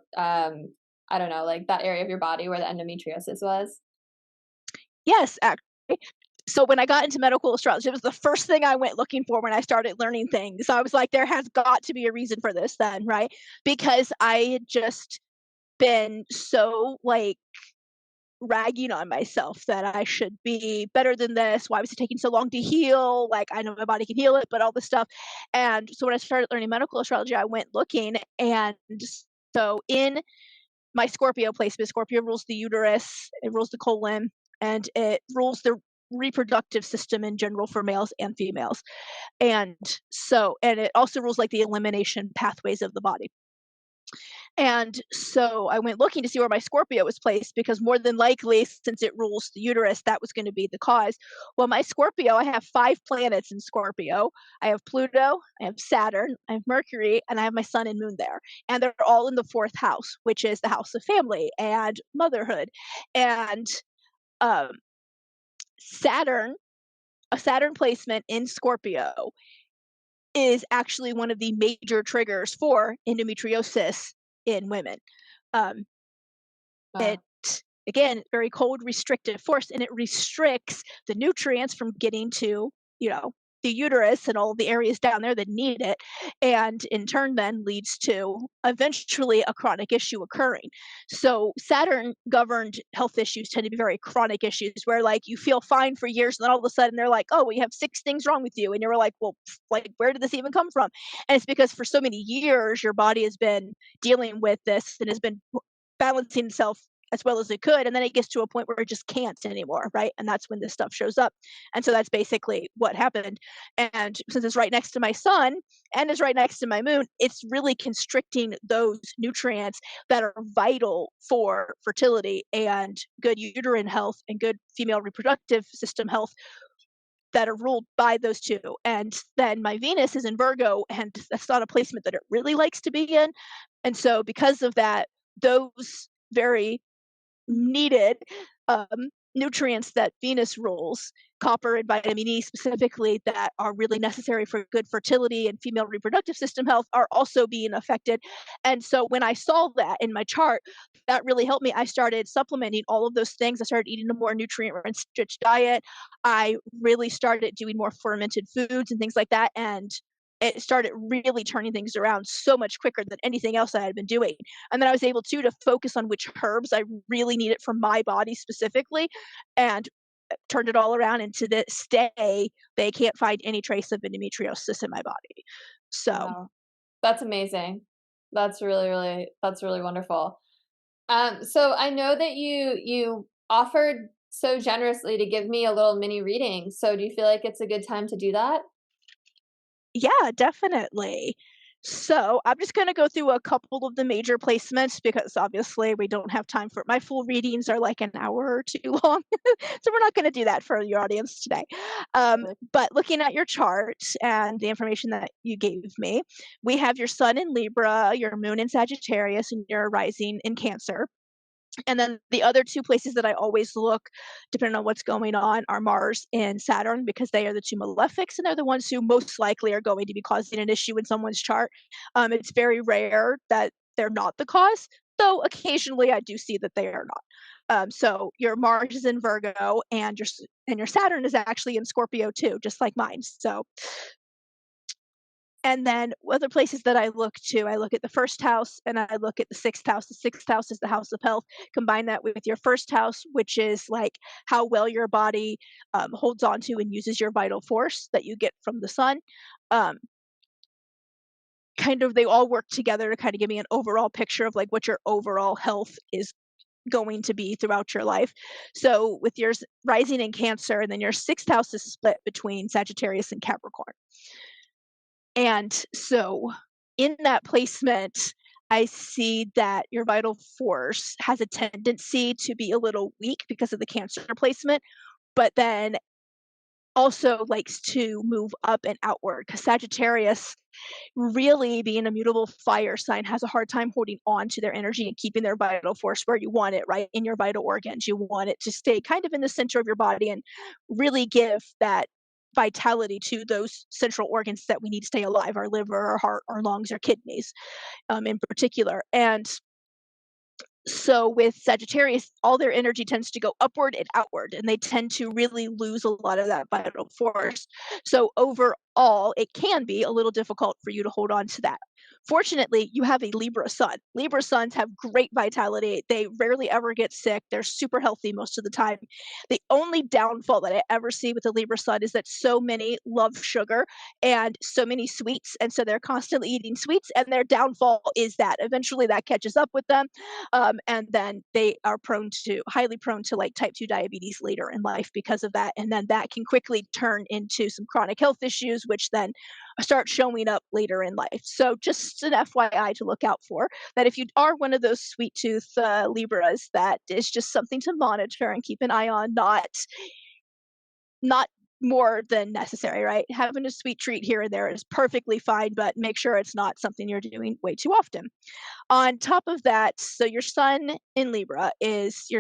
I don't know, like that area of your body where the endometriosis was? Yes, actually. So when I got into medical astrology, it was the first thing I went looking for when I started learning things. So I was like, there has got to be a reason for this then, right? Because I had just been so like ragging on myself that I should be better than this. Why was it taking so long to heal? Like I know my body can heal it, but all this stuff. And so when I started learning medical astrology, I went looking, and so in my Scorpio placement, Scorpio rules the uterus, it rules the colon, and it rules the reproductive system in general for males and females. And and it also rules like the elimination pathways of the body. And so I went looking to see where my Scorpio was placed because more than likely, since it rules the uterus, that was going to be the cause. Well, my Scorpio, I have 5 planets in Scorpio. I have Pluto, I have Saturn, I have Mercury, and I have my sun and moon there. And they're all in the fourth house, which is the house of family and motherhood. And um, Saturn, a Saturn placement in Scorpio is actually one of the major triggers for endometriosis in women. Um, It Wow. again, very cold restrictive force, and it restricts the nutrients from getting to, the uterus and all the areas down there that need it, and in turn then leads to eventually a chronic issue occurring. So Saturn governed health issues tend to be very chronic issues where like you feel fine for years and then all of a sudden they're like, oh, well, you have 6 things wrong with you. And you're like, well, like, where did this even come from? And it's because for so many years your body has been dealing with this and has been balancing itself as well as it could, and then it gets to a point where it just can't anymore, right? And that's when this stuff shows up. And so that's basically what happened. And since it's right next to my sun and is right next to my moon, it's really constricting those nutrients that are vital for fertility and good uterine health and good female reproductive system health that are ruled by those two. And then my Venus is in Virgo, and that's not a placement that it really likes to be in. And so because of that, those very needed um, nutrients that Venus rules, copper and vitamin E specifically, that are really necessary for good fertility and female reproductive system health, are also being affected. And so when I saw that in my chart, that really helped me. I started supplementing all of those things. I started eating a more nutrient-rich diet. I really started doing more fermented foods and things like that. And it started really turning things around so much quicker than anything else I had been doing. And then I was able to focus on which herbs I really needed for my body specifically, and turned it all around. And to this day, they can't find any trace of endometriosis in my body. So Wow. That's amazing. That's really wonderful. So I know that you offered so generously to give me a little mini reading. So do you feel like it's a good time to do that? yeah, definitely. So I'm just going to go through a couple of the major placements because obviously we don't have time for my full readings are like an hour or two long. So we're not going to do that for your audience today. Really? But looking at your chart and the information that you gave me, we have your sun in Libra, your moon in Sagittarius, and your rising in Cancer. And then the other two places that I always look, depending on what's going on, are Mars and Saturn because they are the two malefics and they're the ones who most likely are going to be causing an issue in someone's chart. It's very rare that they're not the cause, though occasionally I do see that they are not. So your Mars is in Virgo and your Saturn is actually in Scorpio too, just like mine. So and then other places that I look to, I look at the first house and I look at the sixth house. The sixth house is the house of health. Combine that with your first house, which is like how well your body holds on to and uses your vital force that you get from the sun. Um, kind of, they all work together to kind of give me an overall picture of like what your overall health is going to be throughout your life. So with yours rising in Cancer, and then your sixth house is split between Sagittarius and Capricorn. And so in that placement, I see that your vital force has a tendency to be a little weak because of the Cancer placement, but then also likes to move up and outward because Sagittarius, really being a mutable fire sign, has a hard time holding on to their energy and keeping their vital force where you want it, right? In your vital organs. You want it to stay kind of in the center of your body and really give that vitality to those central organs that we need to stay alive, our liver, our heart, our lungs, our kidneys, in particular. And so with Sagittarius, all their energy tends to go upward and outward, and they tend to really lose a lot of that vital force. So overall, it can be a little difficult for you to hold on to that. Fortunately, you have a Libra sun. Libra suns have great vitality. They rarely ever get sick. They're super healthy most of the time. The only downfall that I ever see with a Libra sun is that so many love sugar and so many sweets. And so they're constantly eating sweets, and their downfall is that eventually that catches up with them, and then they are highly prone to like type 2 diabetes later in life because of that. And then that can quickly turn into some chronic health issues, which then start showing up later in life. So just an FYI to look out for that if you are one of those sweet tooth Libras, that is just something to monitor and keep an eye on, not more than necessary, right? Having a sweet treat here and there is perfectly fine, but make sure it's not something you're doing way too often. On top of that, so your sun in Libra is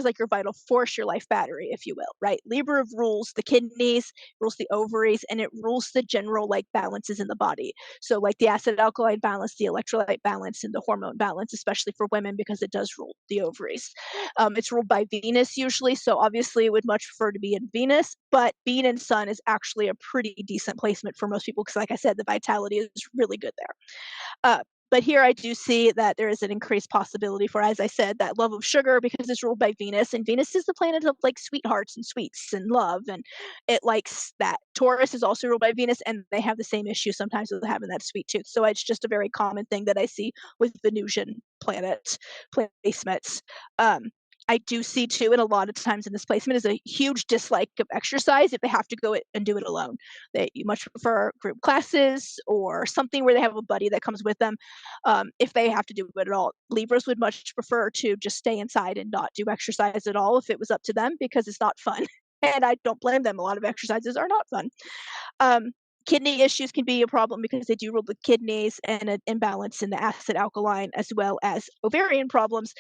like your vital force, your life battery, if you will, right? Libra rules the kidneys, rules the ovaries, and it rules the general like balances in the body. So like the acid alkaline balance, the electrolyte balance, and the hormone balance, especially for women because it does rule the ovaries. It's ruled by Venus usually, so obviously would much prefer to be in Venus, but being in and sun is actually a pretty decent placement for most people because, like I said, the vitality is really good there. But here I do see that there is an increased possibility for, as I said, that love of sugar because it's ruled by Venus, and Venus is the planet of like sweethearts and sweets and love, and it likes that. Taurus is also ruled by Venus, and they have the same issue sometimes with having that sweet tooth. So it's just a very common thing that I see with Venusian planet placements. I do see too, and a lot of times in this placement, is a huge dislike of exercise if they have to go and do it alone. They much prefer group classes or something where they have a buddy that comes with them. If they have to do it at all, Libras would much prefer to just stay inside and not do exercise at all if it was up to them because it's not fun. And I don't blame them. A lot of exercises are not fun. Kidney issues can be a problem because they do rule the kidneys and an imbalance in the acid alkaline, as well as ovarian problems,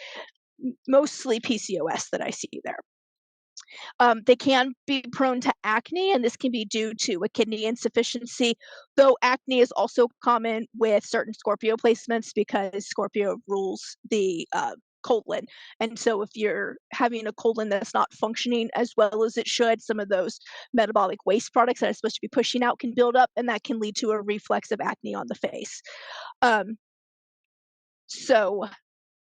mostly PCOS that I see there. They can be prone to acne, and this can be due to a kidney insufficiency, though acne is also common with certain Scorpio placements because Scorpio rules the colon. And so if you're having a colon that's not functioning as well as it should, some of those metabolic waste products that are supposed to be pushing out can build up, and that can lead to a reflex of acne on the face. So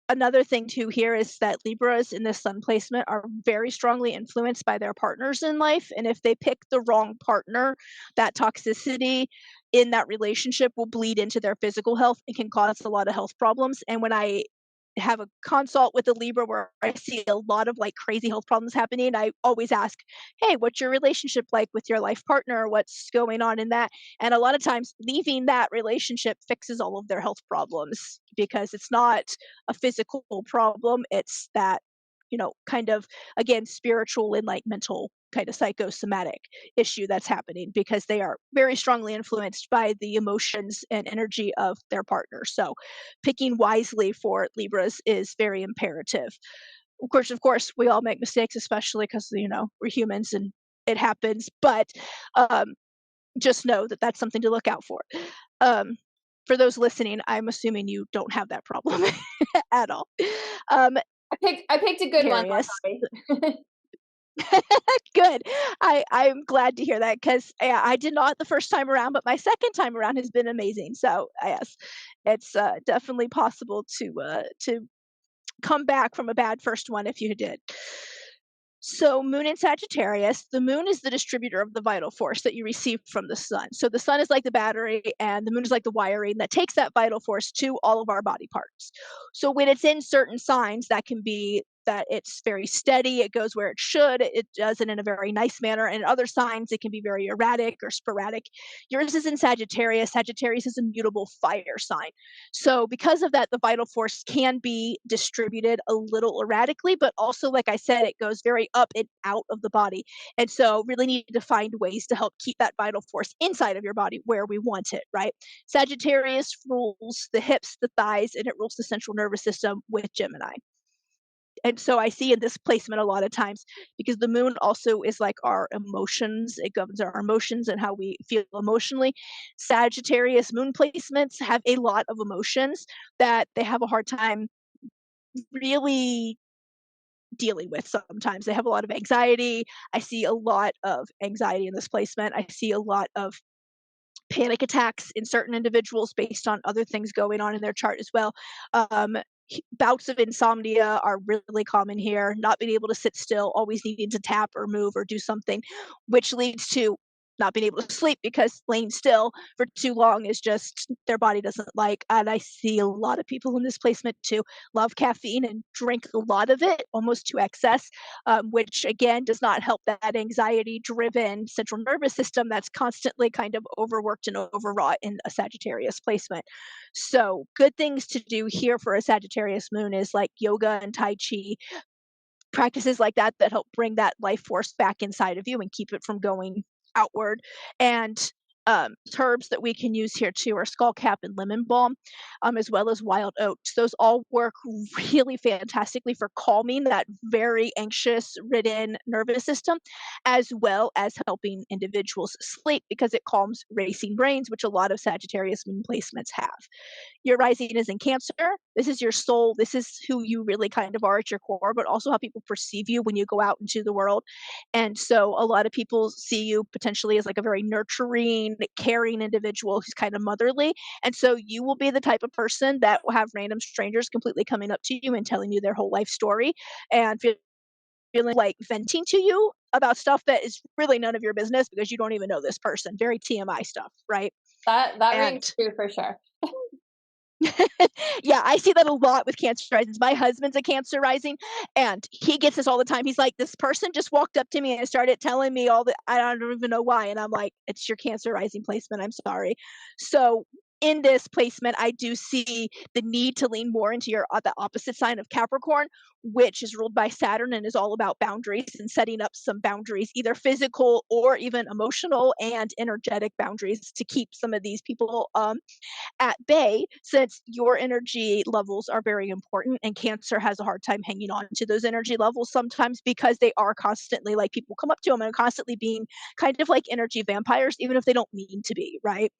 another thing too here is that Libras in this sun placement are very strongly influenced by their partners in life. And if they pick the wrong partner, that toxicity in that relationship will bleed into their physical health and can cause a lot of health problems. And when I have a consult with a Libra where I see a lot of like crazy health problems happening, I always ask, hey, what's your relationship like with your life partner? What's going on in that? And a lot of times leaving that relationship fixes all of their health problems because it's not a physical problem. It's that, kind of, again, spiritual and like mental kind of psychosomatic issue that's happening because they are very strongly influenced by the emotions and energy of their partner. So picking wisely for Libras is very imperative. Of course, we all make mistakes, especially because, we're humans and it happens, but just know that that's something to look out for. For those listening, I'm assuming you don't have that problem at all. I picked a good one, Curious. luckily. Good. I'm glad to hear that because I did not the first time around, but my second time around has been amazing. So yes, it's definitely possible to come back from a bad first one if you did. So, Moon in Sagittarius, the moon is the distributor of the vital force that you receive from the sun. So, the sun is like the battery, and the moon is like the wiring that takes that vital force to all of our body parts. So, when it's in certain signs, that can be that it's very steady, it goes where it should, it does it in a very nice manner. And in other signs, it can be very erratic or sporadic. Yours is in Sagittarius. Sagittarius is a mutable fire sign. So, because of that, the vital force can be distributed a little erratically, but also, like I said, it goes very up and out of the body. And so, really need to find ways to help keep that vital force inside of your body where we want it, right? Sagittarius rules the hips, the thighs, and it rules the central nervous system with Gemini. And so I see in this placement a lot of times because the moon also is like our emotions. It governs our emotions and how we feel emotionally. Sagittarius moon placements have a lot of emotions that they have a hard time really dealing with sometimes. They have a lot of anxiety. I see a lot of anxiety in this placement. I see a lot of panic attacks in certain individuals based on other things going on in their chart as well. Um, Bouts of insomnia are really common here, not being able to sit still, always needing to tap or move or do something, which leads to not being able to sleep because laying still for too long is just their body doesn't like. And I see a lot of people in this placement too love caffeine and drink a lot of it, almost to excess, which again does not help that anxiety driven central nervous system that's constantly kind of overworked and overwrought in a Sagittarius placement. So, good things to do here for a Sagittarius moon is like yoga and Tai Chi, practices like that that help bring that life force back inside of you and keep it from going outward. And herbs that we can use here too are skullcap and lemon balm, as well as wild oats. Those all work really fantastically for calming that very anxious ridden nervous system, as well as helping individuals sleep because it calms racing brains, which a lot of Sagittarius moon placements have. Your rising is in Cancer. This is your soul. This is who you really kind of are at your core, but also how people perceive you when you go out into the world. And so a lot of people see you potentially as like a very nurturing, caring individual who's kind of motherly. And so you will be the type of person that will have random strangers completely coming up to you and telling you their whole life story and feeling like venting to you about stuff that is really none of your business because you don't even know this person. Very TMI stuff, right? That rings And true for sure. yeah, I see that a lot with Cancer risings. My husband's a Cancer rising, and he gets this all the time. He's like, "This person just walked up to me and started telling me all the I don't even know why." And I'm like, "It's your Cancer rising placement. I'm sorry." So in this placement, I do see the need to lean more into your the opposite sign of Capricorn, which is ruled by Saturn and is all about boundaries and setting up some boundaries, either physical or even emotional and energetic boundaries to keep some of these people at bay, since your energy levels are very important and Cancer has a hard time hanging on to those energy levels sometimes because they are constantly like people come up to them and are constantly being kind of like energy vampires even if they don't mean to be, right?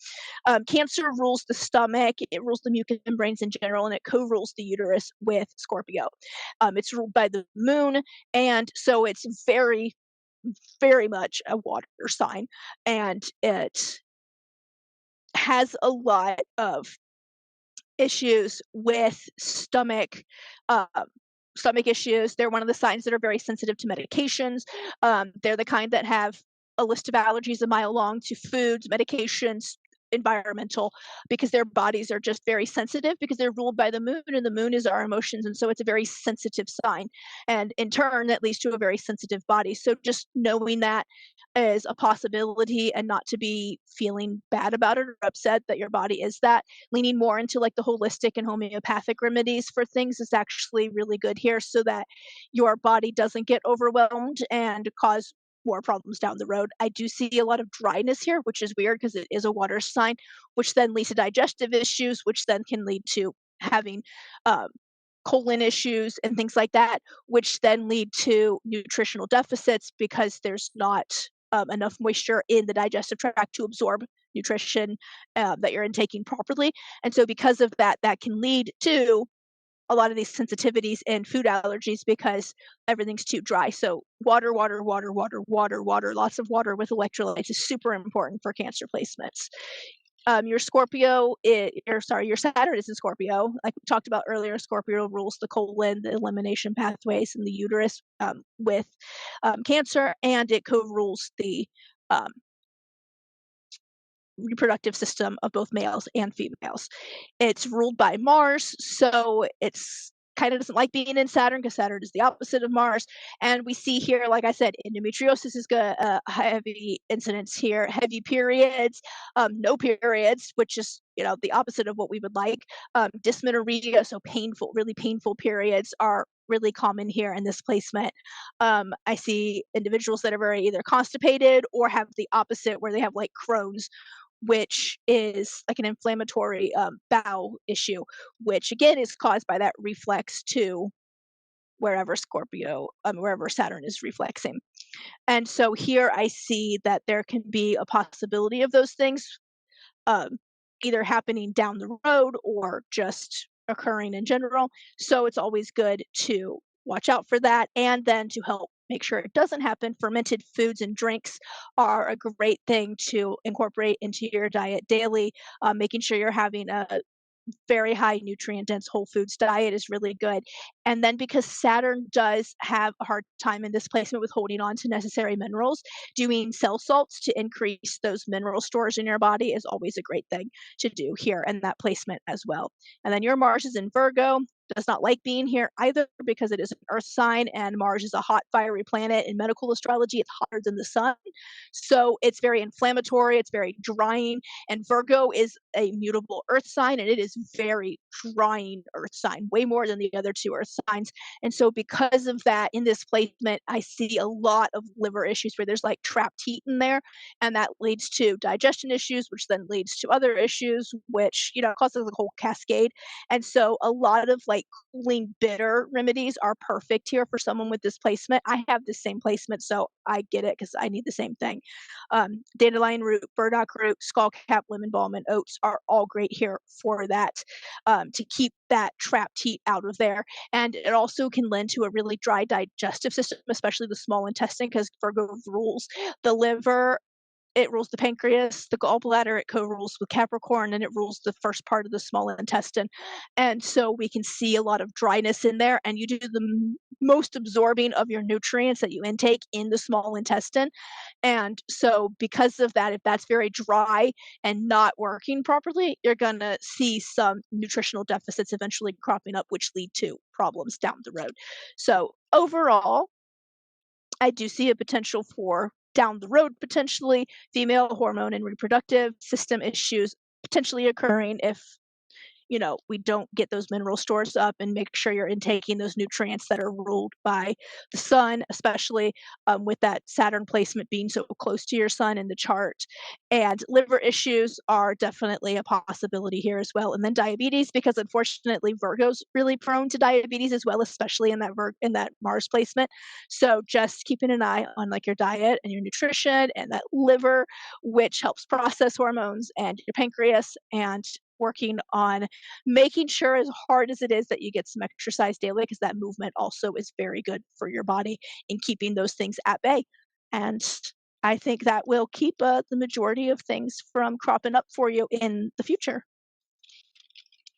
Cancer rules the stomach, it rules the mucous membranes in general, and it co-rules the uterus with Scorpio. It's ruled by the moon, and so it's very very much a water sign, and it has a lot of issues with um, stomach issues. They're one of the signs that are very sensitive to medications. They're the kind that have a list of allergies a mile long to foods, medications, environmental, because their bodies are just very sensitive because they're ruled by the moon, and the moon is our emotions. And so it's a very sensitive sign. And in turn, that leads to a very sensitive body. So just knowing that is a possibility and not to be feeling bad about it or upset that your body is that, leaning more into like the holistic and homeopathic remedies for things is actually really good here so that your body doesn't get overwhelmed and cause more problems down the road. I do see a lot of dryness here, which is weird because it is a water sign, which then leads to digestive issues, which then can lead to having um, colon issues and things like that, which then lead to nutritional deficits because there's not enough moisture in the digestive tract to absorb nutrition that you're intaking properly. And so, because of that, that can lead to a lot of these sensitivities and food allergies because everything's too dry. So, water, water, water, water, water, water, lots of water with electrolytes is super important for Cancer placements. Your your Saturn is in Scorpio. Like we talked about earlier, Scorpio rules the colon, the elimination pathways, and the uterus with Cancer, and it co-rules the um, reproductive system of both males and females. It's ruled by Mars, so it's kind of doesn't like being in Saturn because Saturn is the opposite of Mars. And we see here, like I said, endometriosis is heavy incidence here, heavy periods, no periods, which is the opposite of what we would like. Dysmenorrhea, so painful, really painful periods are really common here in this placement. I see individuals that are very either constipated or have the opposite, where they have like Crohn's, which is like an inflammatory bowel issue, which again is caused by that reflex to wherever Saturn is reflexing. And so here I see that there can be a possibility of those things um, either happening down the road or just occurring in general. So it's always good to watch out for that. And then to help make sure it doesn't happen, fermented foods and drinks are a great thing to incorporate into your diet daily. Making sure you're having a very high nutrient dense whole foods diet is really good. And then because Saturn does have a hard time in this placement with holding on to necessary minerals, doing cell salts to increase those mineral stores in your body is always a great thing to do here in that placement as well. And then your Mars is in Virgo, does not like being here either because it is an earth sign and Mars is a hot fiery planet. In medical astrology, it's hotter than the sun. So it's very inflammatory, it's very drying, and Virgo is a mutable earth sign and it is very drying earth sign, way more than the other two earth signs. And so because of that, in this placement, I see a lot of liver issues where there's like trapped heat in there, and that leads to digestion issues, which then leads to other issues, which causes a whole cascade. And so a lot of like cooling bitter remedies are perfect here for someone with this placement. I have the same placement, so I get it because I need the same thing. Dandelion root, burdock root, skullcap, lemon balm, and oats are all great here for that, to keep that trapped heat out of there. And it also can lend to a really dry digestive system, especially the small intestine, because Virgo rules the liver, it rules the pancreas, the gallbladder, it co-rules with Capricorn, and it rules the first part of the small intestine. And so we can see a lot of dryness in there, and you do the most absorbing of your nutrients that you intake in the small intestine. And so because of that, if that's very dry and not working properly, you're gonna see some nutritional deficits eventually cropping up, which lead to problems down the road. So overall, I do see a potential for down the road, potentially female hormone and reproductive system issues potentially occurring if we don't get those mineral stores up and make sure you're intaking those nutrients that are ruled by the sun, especially with that Saturn placement being so close to your sun in the chart. And liver issues are definitely a possibility here as well. And then diabetes, because unfortunately Virgo's really prone to diabetes as well, especially in that Mars placement. So just keeping an eye on like your diet and your nutrition and that liver, which helps process hormones, and your pancreas, and working on making sure, as hard as it is, that you get some exercise daily, because that movement also is very good for your body in keeping those things at bay. And I think that will keep the majority of things from cropping up for you in the future.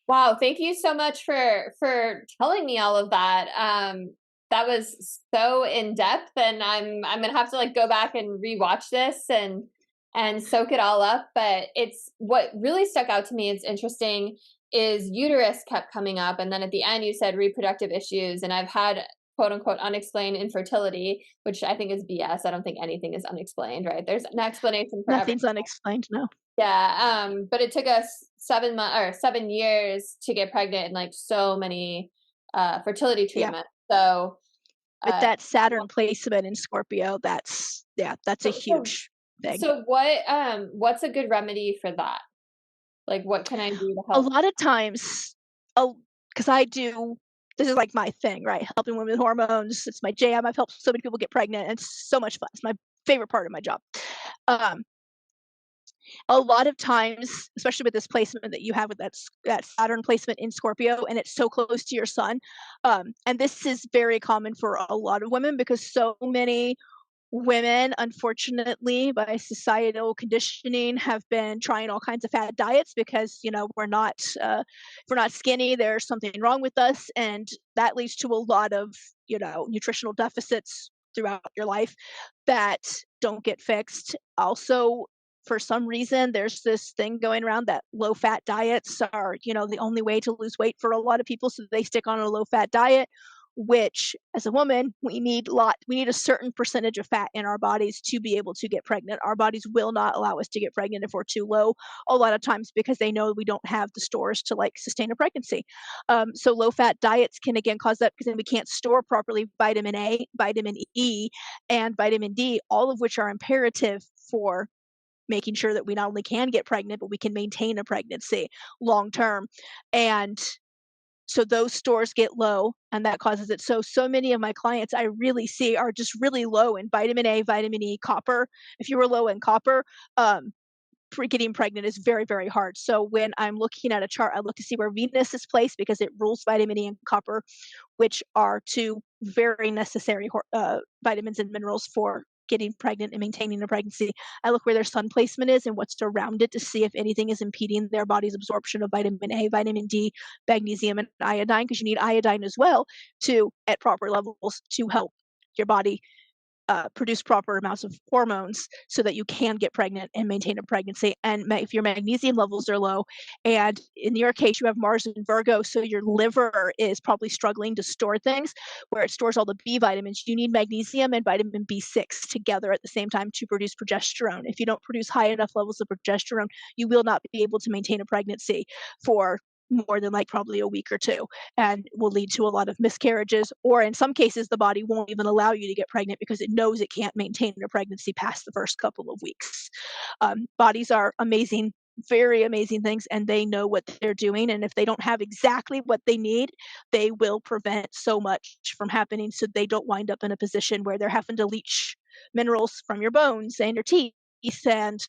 Wow, thank you so much for telling me all of that. That was so in depth, and I'm gonna have to like go back and rewatch this and soak it all up. But it's what really stuck out to me. It's interesting is uterus kept coming up, and then at the end you said reproductive issues, and I've had quote unquote unexplained infertility, which I think is BS. I don't think anything is unexplained, right? There's an explanation for everything. Nothing's unexplained, no. Yeah, but it took us 7 months or 7 years to get pregnant and like so many fertility Yeah. treatments. So With uh that Saturn placement in Scorpio, that's a so, huge thing. so what's a good remedy for that? Like what can I do to A help? lot of times, because I do this is like my thing, right? Helping women with hormones. It's my jam. I've helped so many people get pregnant. And it's so much fun. It's my favorite part of my job. Um, a lot of times, especially with this placement that you have with that Saturn placement in Scorpio, and it's so close to your sun. And this is very common for a lot of women, because so many women, unfortunately, by societal conditioning, have been trying all kinds of fad diets because if we're not skinny, there's something wrong with us, and that leads to a lot of nutritional deficits throughout your life that don't get fixed. Also, for some reason, there's this thing going around that low fat diets are the only way to lose weight for a lot of people, so they stick on a low fat diet, which as a woman we need a certain percentage of fat in our bodies to be able to get pregnant. Our bodies will not allow us to get pregnant if we're too low, a lot of times because they know we don't have the stores to like sustain a pregnancy. So low fat diets can again cause that, because then we can't store properly vitamin A, vitamin E, and vitamin D, all of which are imperative for making sure that we not only can get pregnant, but we can maintain a pregnancy long term. And so those stores get low, and that causes it. So many of my clients I really see are just really low in vitamin A, vitamin E, copper. If you were low in copper, um, getting pregnant is very, very hard. So when I'm looking at a chart, I look to see where Venus is placed, because it rules vitamin E and copper, which are two very necessary vitamins and minerals for getting pregnant and maintaining a pregnancy. I look where their sun placement is and what's around it to see if anything is impeding their body's absorption of vitamin A, vitamin D, magnesium, and iodine, because you need iodine as well at proper levels to help your body produce proper amounts of hormones so that you can get pregnant and maintain a pregnancy. And if your magnesium levels are low, and in your case you have Mars in Virgo, so your liver is probably struggling to store things where it stores all the B vitamins, you need magnesium and vitamin B6 together at the same time to produce progesterone. If you don't produce high enough levels of progesterone, you will not be able to maintain a pregnancy for more than like probably a week or two, and will lead to a lot of miscarriages, or in some cases the body won't even allow you to get pregnant because it knows it can't maintain a pregnancy past the first couple of weeks. Bodies are amazing, very amazing things, and they know what they're doing, and if they don't have exactly what they need, they will prevent so much from happening, so they don't wind up in a position where they're having to leech minerals from your bones and your teeth, and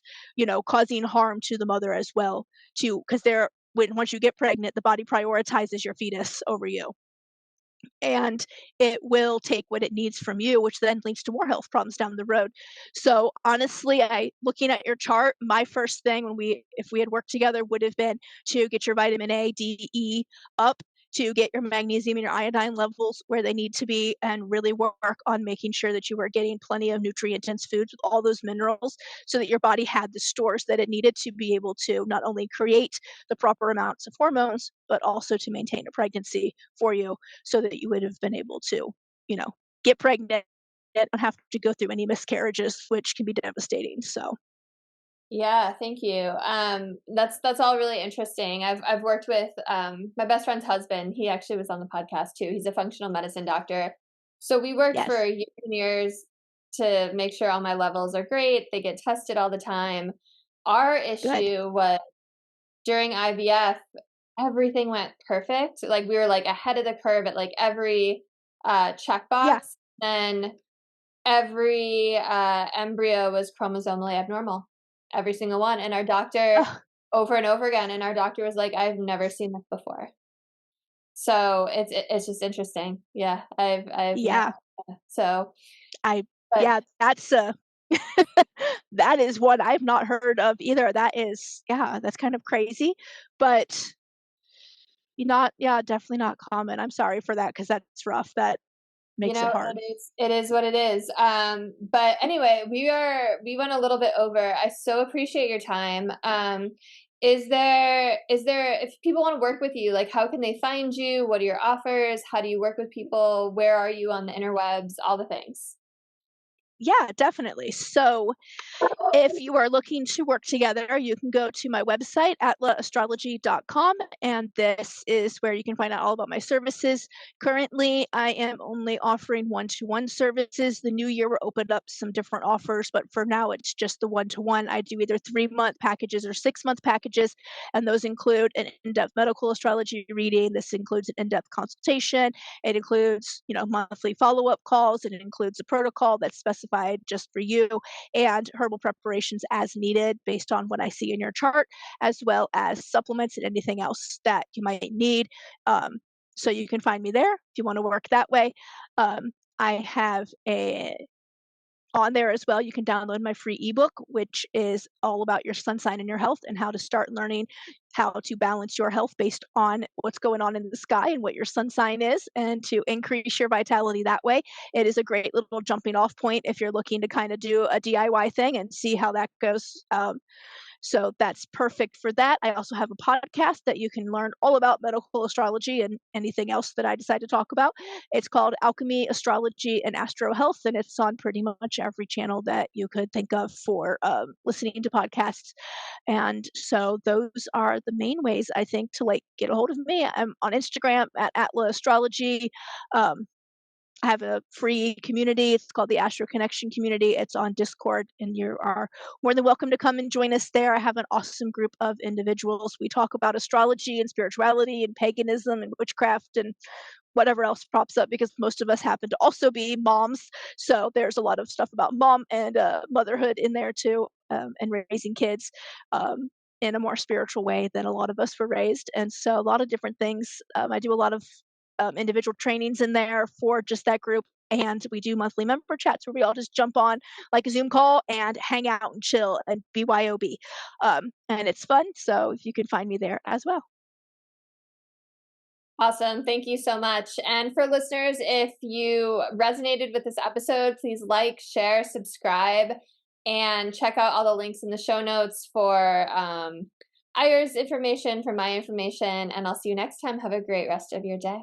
causing harm to the mother as well, too, because once you get pregnant, the body prioritizes your fetus over you, and it will take what it needs from you, which then leads to more health problems down the road. So honestly, looking at your chart, my first thing if we had worked together would have been to get your vitamin A, D, E up, to get your magnesium and your iodine levels where they need to be, and really work on making sure that you were getting plenty of nutrient dense foods with all those minerals, so that your body had the stores that it needed to be able to not only create the proper amounts of hormones, but also to maintain a pregnancy for you, so that you would have been able to, get pregnant and not have to go through any miscarriages, which can be devastating. So Yeah, thank you. That's all really interesting. I've worked with my best friend's husband. He actually was on the podcast too. He's a functional medicine doctor. So we worked for yes, years and years to make sure all my levels are great. They get tested all the time. Our good. issue was during IVF, everything went perfect. Like we were like ahead of the curve at like every Yeah. checkbox. Then every embryo was chromosomally abnormal, every single one. And our doctor, Ugh, over and over again, and our doctor was like, "I've never seen this before." So it's just interesting. Yeah, I've no yeah. idea. So, I but Yeah, that's that is one I've not heard of either. That is, yeah, that's kind of crazy, but definitely not common. I'm sorry for that, because that's rough. That makes it hard. it is what it is. But anyway, we went a little bit over. I so appreciate your time. Is there if people want to work with you, like how can they find you? What are your offers? How do you work with people? Where are you on the interwebs? All the things. Yeah, definitely. So if you are looking to work together, you can go to my website, atlaastrology.com, and this is where you can find out all about my services. Currently, I am only offering one-to-one services. The new year will open up some different offers, but for now, it's just the one-to-one. I do either 3-month packages or 6-month packages, and those include an in-depth medical astrology reading. This includes an in-depth consultation. It includes, monthly follow-up calls. It includes a protocol that's specified just for you, and herbal preparations as needed based on what I see in your chart, as well as supplements and anything else that you might need. So you can find me there if you want to work that way. I have a on there as well. You can download my free ebook, which is all about your sun sign and your health, and how to start learning how to balance your health based on what's going on in the sky and what your sun sign is, and to increase your vitality that way. It is a great little jumping off point if you're looking to kind of do a DIY thing and see how that goes. So that's perfect for that. I also have a podcast that you can learn all about medical astrology and anything else that I decide to talk about. It's called Alchemy, Astrology, and Astro Health, and it's on pretty much every channel that you could think of for listening to podcasts. And so those are the main ways, I think, to get a hold of me. I'm on Instagram at Atla Astrology. Um, I have a free community. It's called the Astro Connection community. It's on Discord, and you are more than welcome to come and join us there. I have an awesome group of individuals. We talk about astrology and spirituality and paganism and witchcraft and whatever else pops up, because most of us happen to also be moms. So there's a lot of stuff about mom and motherhood in there too, and raising kids in a more spiritual way than a lot of us were raised. And so a lot of different things. I do a lot of individual trainings in there for just that group. And we do monthly member chats where we all just jump on like a Zoom call and hang out and chill and BYOB. And it's fun. So if you can find me there as well. Awesome. Thank you so much. And for listeners, if you resonated with this episode, please like, share, subscribe, and check out all the links in the show notes for Ayer's information, for my information. And I'll see you next time. Have a great rest of your day.